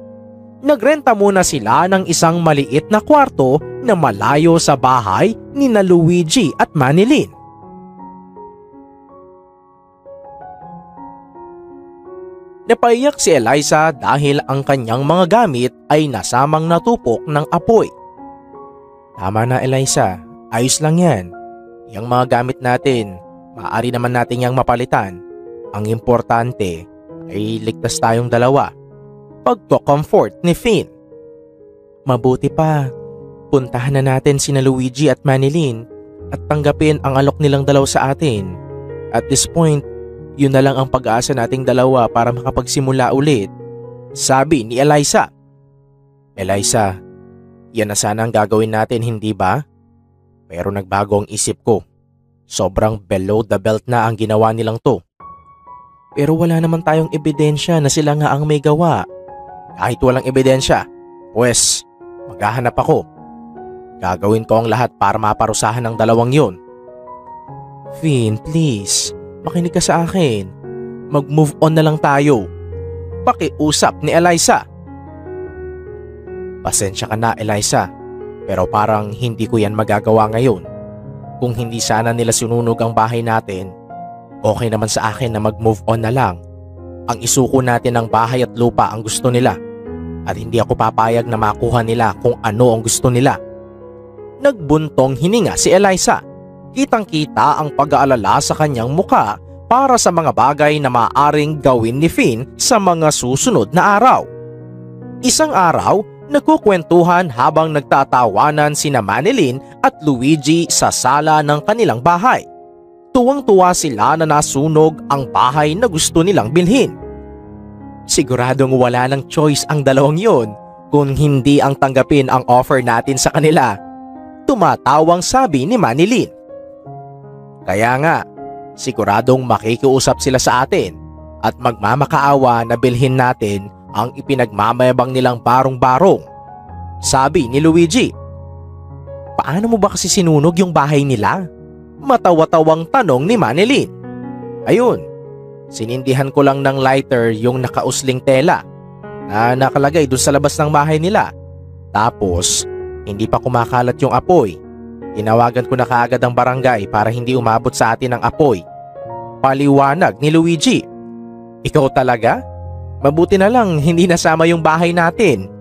Nagrenta muna sila ng isang maliit na kwarto na malayo sa bahay ni na Luigi at Manilyn. Napaiyak si Eliza dahil ang kanyang mga gamit ay nasamang natupok ng apoy. Tama na, Eliza, ayos lang yan. Yang mga gamit natin, maaari naman natin yang mapalitan. Ang importante ay ligtas tayong dalawa. Pagko-comfort ni Finn. Mabuti pa, puntahan na natin sina Luigi at Manilyn at tanggapin ang alok nilang dalaw sa atin. At this point, yun na lang ang pag-aasa nating dalawa para makapagsimula ulit, sabi ni Eliza. Eliza, yan na sana ang gagawin natin, hindi ba? Pero nagbago ang isip ko. Sobrang below the belt na ang ginawa nilang to. Pero wala naman tayong ebidensya na sila nga ang may gawa. Kahit walang ebidensya, pues maghahanap ako. Gagawin ko ang lahat para maparusahan ng dalawang yun. Finn, please. Makinig ka sa akin. Mag-move on na lang tayo. Pakiusap ni Eliza. Pasensya ka na, Eliza. Pero parang hindi ko yan magagawa ngayon. Kung hindi sana nila sinunog ang bahay natin, okay naman sa akin na mag-move on na lang. Ang isuko natin ng bahay at lupa ang gusto nila. At hindi ako papayag na makuha nila kung ano ang gusto nila. Nagbuntong hininga si Eliza. Kitang-kita ang pag-aalala sa kanyang muka para sa mga bagay na maaaring gawin ni Finn sa mga susunod na araw. Isang araw, nagkukwentuhan habang nagtatawanan sina Manilyn at Luigi sa sala ng kanilang bahay. Tuwang-tuwa sila na nasunog ang bahay na gusto nilang bilhin. Siguradong wala ng choice ang dalawang yon kung hindi ang tanggapin ang offer natin sa kanila. Tumatawang sabi ni Manilyn. Kaya nga, siguradong makikiusap sila sa atin at magmamakaawa na bilhin natin ang ipinagmamayabang nilang barong-barong. Sabi ni Luigi. Paano mo ba kasi sinunog yung bahay nila? Matawa-tawang tanong ni Manilyn. Ayun, sinindihan ko lang ng lighter yung nakausling tela na nakalagay dun sa labas ng bahay nila. Tapos, hindi pa kumakalat yung apoy. Tinawagan ko na kaagad ang barangay para hindi umabot sa atin ang apoy. Paliwanag ni Luigi. Ikaw talaga? Mabuti na lang hindi nasama yung bahay natin.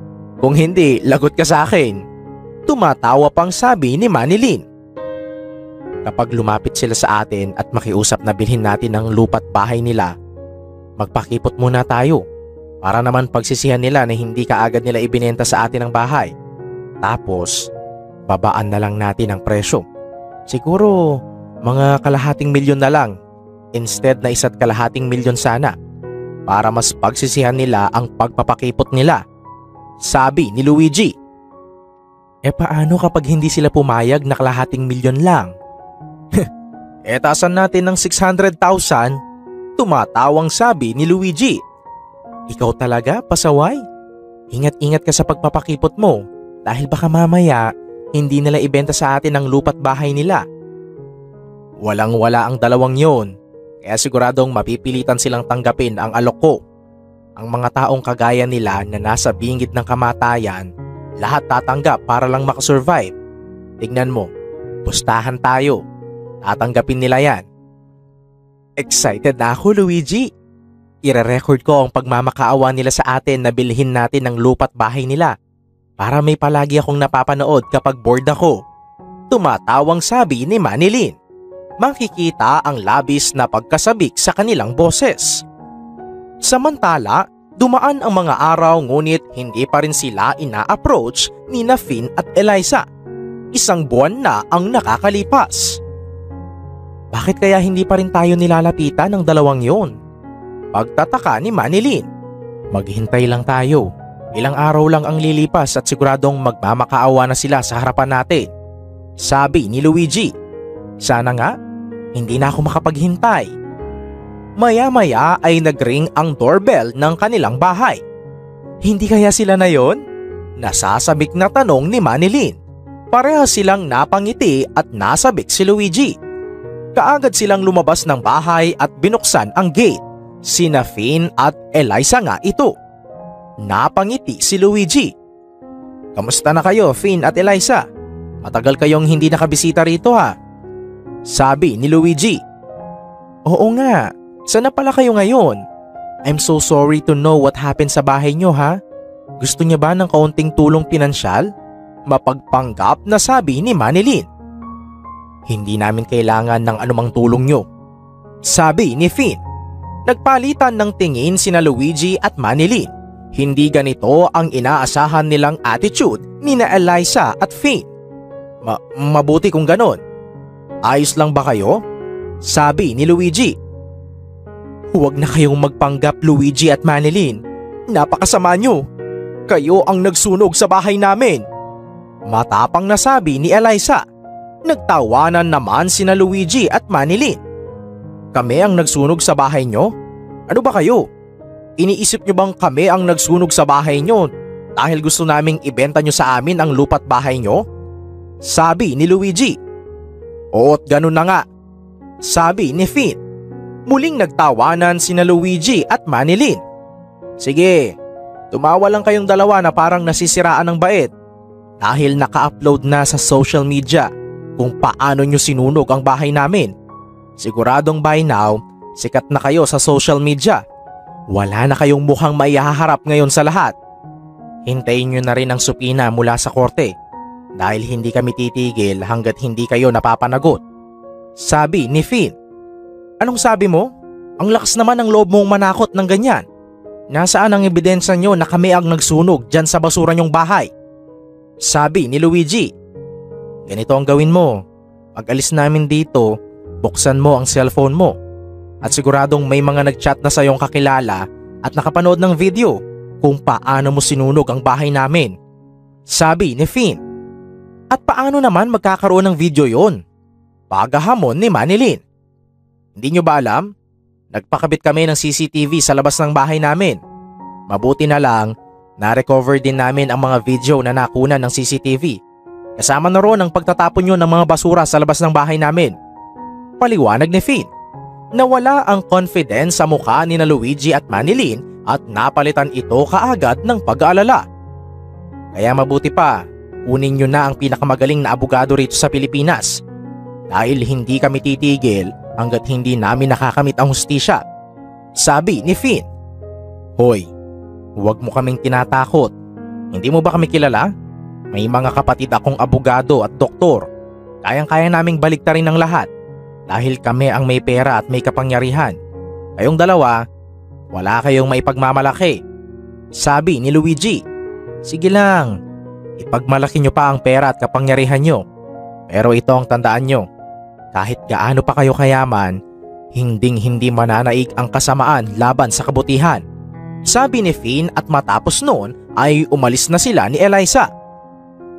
Kung hindi, lagot ka sa akin. Tumatawa pang sabi ni Manilyn. Kapag lumapit sila sa atin at makiusap na bilhin natin ang lupa't bahay nila, magpakipot muna tayo para naman pagsisihan nila na hindi kaagad nila ibinenta sa atin ang bahay. Tapos, babaan na lang natin ang presyo. Siguro, mga kalahating milyon na lang instead na 1.5 milyon sana para mas pagsisihan nila ang pagpapakipot nila. Sabi ni Luigi. Paano kapag hindi sila pumayag na kalahating milyon lang? Tasan natin ng 600,000? Tumatawang sabi ni Luigi. Ikaw talaga, pasaway? Ingat-ingat ka sa pagpapakipot mo dahil baka mamaya hindi nila ibenta sa atin ang lupa't bahay nila. Walang-wala ang dalawang yon, kaya siguradong mapipilitan silang tanggapin ang alok ko. Ang mga taong kagaya nila na nasa bingit ng kamatayan, lahat tatanggap para lang makasurvive. Tignan mo, pustahan tayo. Tatanggapin nila yan. Excited na ako, Luigi. Ire-record ko ang pagmamakaawa nila sa atin na bilhin natin ang lupa't bahay nila para may palagi akong napapanood kapag bored ako. Tumatawang sabi ni Manilyn. Makikita ang labis na pagkasabik sa kanilang boses. Samantala, dumaan ang mga araw ngunit hindi pa rin sila ina-approach ni Finn at Eliza. 1 buwan na ang nakakalipas. Bakit kaya hindi pa rin tayo nilalapitan ng dalawang yon? Pagtataka ni Manilyn. Maghintay lang tayo. Ilang araw lang ang lilipas at siguradong magmamakaawa na sila sa harapan natin. Sabi ni Luigi. Sana nga, hindi na ako makapaghintay. Maya-maya ay nagring ang doorbell ng kanilang bahay. Hindi kaya sila na yon? Nasasabik na tanong ni Manilyn. Parehas silang napangiti at nasabik si Luigi. Kaagad silang lumabas ng bahay at binuksan ang gate. Sina Finn at Eliza nga ito. Napangiti si Luigi. Kamusta na kayo, Finn at Eliza? Matagal kayong hindi nakabisita rito ha? Sabi ni Luigi. Oo nga, sana pala kayo ngayon. I'm so sorry to know what happened sa bahay nyo ha. Gusto niya ba ng kaunting tulong pinansyal? Mapagpanggap na sabi ni Manilyn. Hindi namin kailangan ng anumang tulong nyo. Sabi ni Finn. Nagpalitan ng tingin sina Luigi at Manilyn. Hindi ganito ang inaasahan nilang attitude ni na Eliza at Finn. Mabuti kung ganon. Ayos lang ba kayo? Sabi ni Luigi. Huwag na kayong magpanggap, Luigi at Manilyn. Napakasama nyo. Kayo ang nagsunog sa bahay namin. Matapang na sabi ni Eliza. Nagtawanan naman sina Luigi at Manilyn. Kami ang nagsunog sa bahay nyo? Ano ba kayo? Iniisip nyo bang kami ang nagsunog sa bahay nyo dahil gusto naming ibenta nyo sa amin ang lupa't bahay nyo? Sabi ni Luigi. Oot ganun na nga. Sabi ni Finn. Muling nagtawanan sina Luigi at Manilyn. Sige, tumawa lang kayong dalawa na parang nasisiraan ng bait dahil naka-upload na sa social media kung paano nyo sinunog ang bahay namin. Siguradong by now, sikat na kayo sa social media. Wala na kayong mukhang maihaharap ngayon sa lahat. Hintayin nyo na rin ang supina mula sa korte dahil hindi kami titigil hanggat hindi kayo napapanagot. Sabi ni Finn. Anong sabi mo? Ang lakas naman ng loob mong manakot ng ganyan. Nasaan ang ebidensya nyo na kami ang nagsunog dyan sa basura nyong bahay? Sabi ni Luigi. Ganito ang gawin mo. Pag alis namin dito, buksan mo ang cellphone mo. At siguradong may mga nagchat na sa iyong kakilala at nakapanood ng video kung paano mo sinunog ang bahay namin. Sabi ni Finn. At paano naman magkakaroon ng video yon? Pagahamon ni Manilyn. Hindi nyo ba alam? Nagpakabit kami ng CCTV sa labas ng bahay namin. Mabuti na lang, Na-recover din namin ang mga video na nakunan ng CCTV. Kasama na roon ang pagtatapon nyo ng mga basura sa labas ng bahay namin. Paliwanag ni Finn. Nawala ang confidence sa mukha ni na Luigi at Manilyn at napalitan ito kaagad ng pag-aalala. Kaya mabuti pa, kunin nyo na ang pinakamagaling na abogado rito sa Pilipinas. Dahil hindi kami titigil hanggat hindi namin nakakamit ang hustisya. Sabi ni Finn. Hoy, huwag mo kaming tinatakot. Hindi mo ba kami kilala? May mga kapatid akong abogado at doktor. Kayang-kaya naming baliktarin ang lahat. Dahil kami ang may pera at may kapangyarihan. Kayong dalawa, wala kayong maipagmamalaki. Sabi ni Luigi. Sige lang, ipagmalaki nyo pa ang pera at kapangyarihan nyo. Pero ito ang tandaan nyo. Kahit gaano pa kayo kayaman, hinding-hindi mananaig ang kasamaan laban sa kabutihan. Sabi ni Finn at matapos noon ay umalis na sila ni Eliza.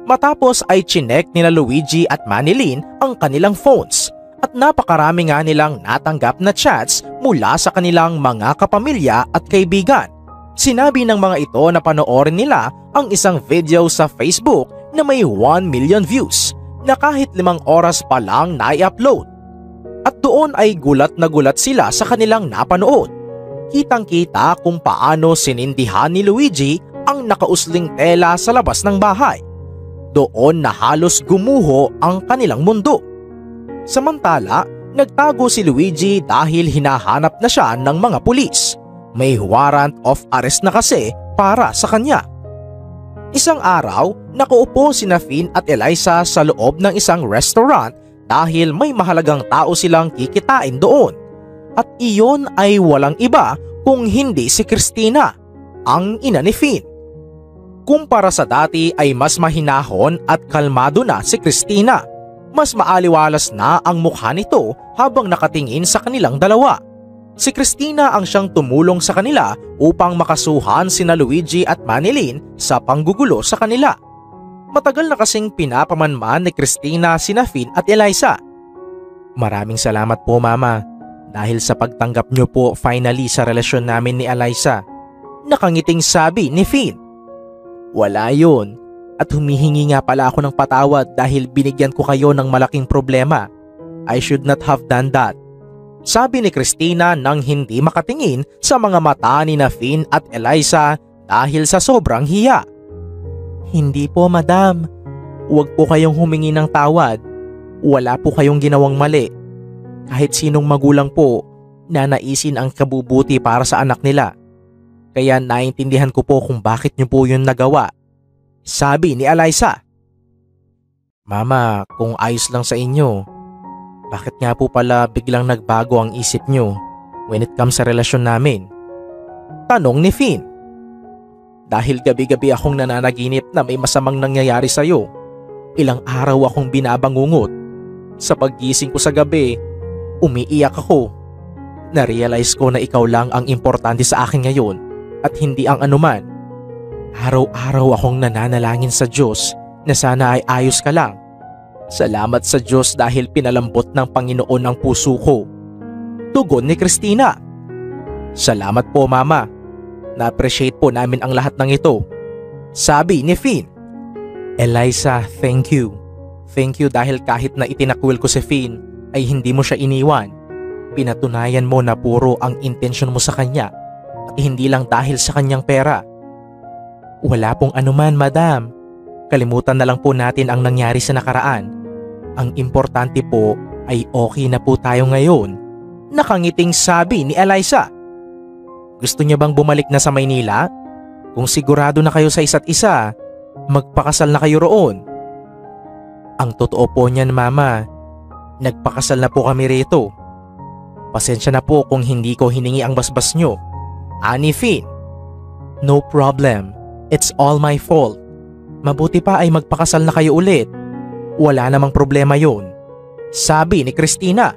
Matapos ay chinek nila Luigi at Manilyn ang kanilang phones at napakarami nga nilang natanggap na chats mula sa kanilang mga kapamilya at kaibigan. Sinabi ng mga ito na panoorin nila ang isang video sa Facebook na may 1 million views na kahit 5 oras pa lang na-upload. At doon ay gulat na gulat sila sa kanilang napanood. Kitang-kita kung paano sinindihan ni Luigi ang nakausling tela sa labas ng bahay. Doon na halos gumuho ang kanilang mundo. Samantala, nagtago si Luigi dahil hinahanap na siya ng mga pulis. May warrant of arrest na kasi para sa kanya. Isang araw, nakaupo sina Finn at Eliza sa loob ng isang restaurant dahil may mahalagang tao silang kikitain doon. At iyon ay walang iba kung hindi si Christina, ang ina ni Finn. Kumpara sa dati ay mas mahinahon at kalmado na si Christina. Mas maaliwalas na ang mukha nito habang nakatingin sa kanilang dalawa. Si Christina ang siyang tumulong sa kanila upang makasuhan sina Luigi at Manilyn sa panggugulo sa kanila. Matagal na kasing pinapamanman ni Christina sina Finn at Eliza. Maraming salamat po mama dahil sa pagtanggap niyo po finally sa relasyon namin ni Eliza. Nakangiting sabi ni Finn. Wala yun at humihingi nga pala ako ng patawad dahil binigyan ko kayo ng malaking problema. I should not have done that. Sabi ni Christina nang hindi makatingin sa mga mata ni na Finn at Eliza dahil sa sobrang hiya. Hindi po madam, huwag po kayong humingi ng tawad. Wala po kayong ginawang mali. Kahit sinong magulang po, nanaisin ang kabubuti para sa anak nila. Kaya naintindihan ko po kung bakit niyo po yun nagawa. Sabi ni Eliza. Mama, kung ayos lang sa inyo, bakit nga po pala biglang nagbago ang isip nyo when it comes sa relasyon namin? Tanong ni Finn. Dahil gabi-gabi akong nananaginip na may masamang nangyayari sa'yo. Ilang araw akong binabangungot. Sa paggising ko sa gabi, umiiyak ako. Na-realize ko na ikaw lang ang importante sa akin ngayon at hindi ang anuman. Araw-araw akong nananalangin sa Diyos na sana ay ayos ka lang. Salamat sa Diyos dahil pinalambot ng Panginoon ang puso ko. Tugon ni Christina. Salamat po mama. Na-appreciate po namin ang lahat ng ito. Sabi ni Finn. Eliza, thank you. Thank you dahil kahit na itinakwil ko si Finn ay hindi mo siya iniwan. Pinatunayan mo na puro ang intensyon mo sa kanya at hindi lang dahil sa kanyang pera. Wala pong anuman madam. Kalimutan na lang po natin ang nangyari sa nakaraan. Ang importante po ay okay na po tayo ngayon. Nakangiting sabi ni Eliza. Gusto niya bang bumalik na sa Maynila? Kung sigurado na kayo sa isa't isa, magpakasal na kayo roon. Ang totoo po niyan mama, nagpakasal na po kami rito. Pasensya na po kung hindi ko hiningi ang basbas nyo. Ani Finn. No problem, it's all my fault. Mabuti pa ay magpakasal na kayo ulit. Wala namang problema yon. Sabi ni Christina.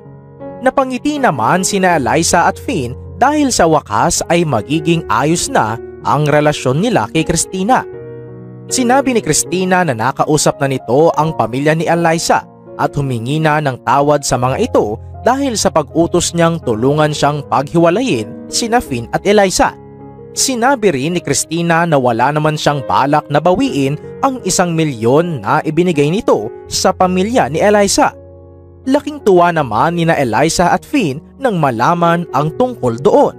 Napangiti naman sina Eliza at Finn dahil sa wakas ay magiging ayos na ang relasyon nila kay Christina. Sinabi ni Christina na nakausap na nito ang pamilya ni Eliza at humingi na ng tawad sa mga ito dahil sa pag-utos niyang tulungan siyang paghiwalayin sina Finn at Eliza. Sinabi rin ni Christina na wala naman siyang balak na bawiin ang 1,000,000 na ibinigay nito sa pamilya ni Eliza. Laking tuwa naman nina Eliza at Finn nang malaman ang tungkol doon.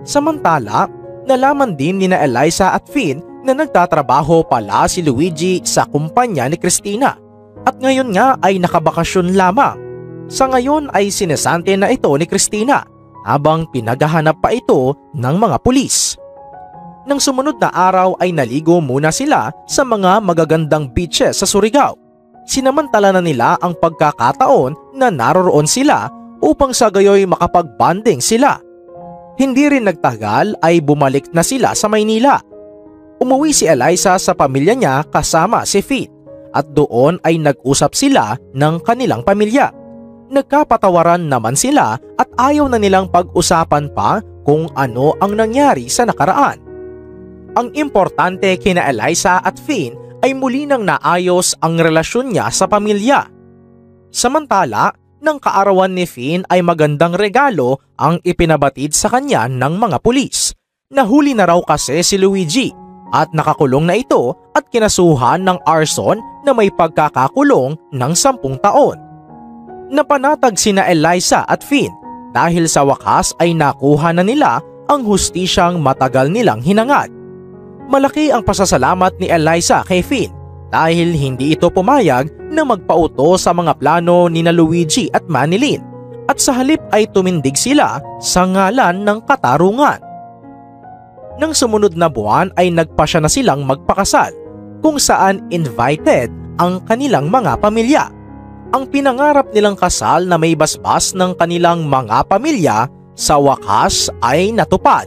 Samantala, nalaman din nina Eliza at Finn na nagtatrabaho pala si Luigi sa kumpanya ni Christina at ngayon nga ay nakabakasyon lamang. Sa ngayon ay sinesante na ito ni Christina habang pinaghahanap pa ito ng mga pulis. Nang sumunod na araw ay naligo muna sila sa mga magagandang beaches sa Surigao. Sinamantala na nila ang pagkakataon na naroroon sila upang sa gayoy makapag-bonding sila. Hindi rin nagtagal ay bumalik na sila sa Maynila. Umuwi si Eliza sa pamilya niya kasama si Finn at doon ay nag-usap sila ng kanilang pamilya. Nagkapatawaran naman sila at ayaw na nilang pag-usapan pa kung ano ang nangyari sa nakaraan. Ang importante kina Eliza at Finn ay muli nang naayos ang relasyon niya sa pamilya. Samantala, ng kaarawan ni Finn ay magandang regalo ang ipinabatid sa kanya ng mga pulis. Nahuli na raw kasi si Luigi at nakakulong na ito at kinasuhan ng arson na may pagkakakulong ng 10 taon. Napanatag sina Eliza at Finn dahil sa wakas ay nakuha na nila ang hustisyang matagal nilang hinangad. Malaki ang pasasalamat ni Eliza kay Finn dahil hindi ito pumayag na magpauto sa mga plano ni na Luigi at Manilyn at sa halip ay tumindig sila sa ngalan ng katarungan. Nang sumunod na buwan ay nagpasya na silang magpakasal kung saan invited ang kanilang mga pamilya. Ang pinangarap nilang kasal na may basbas ng kanilang mga pamilya sa wakas ay natupad.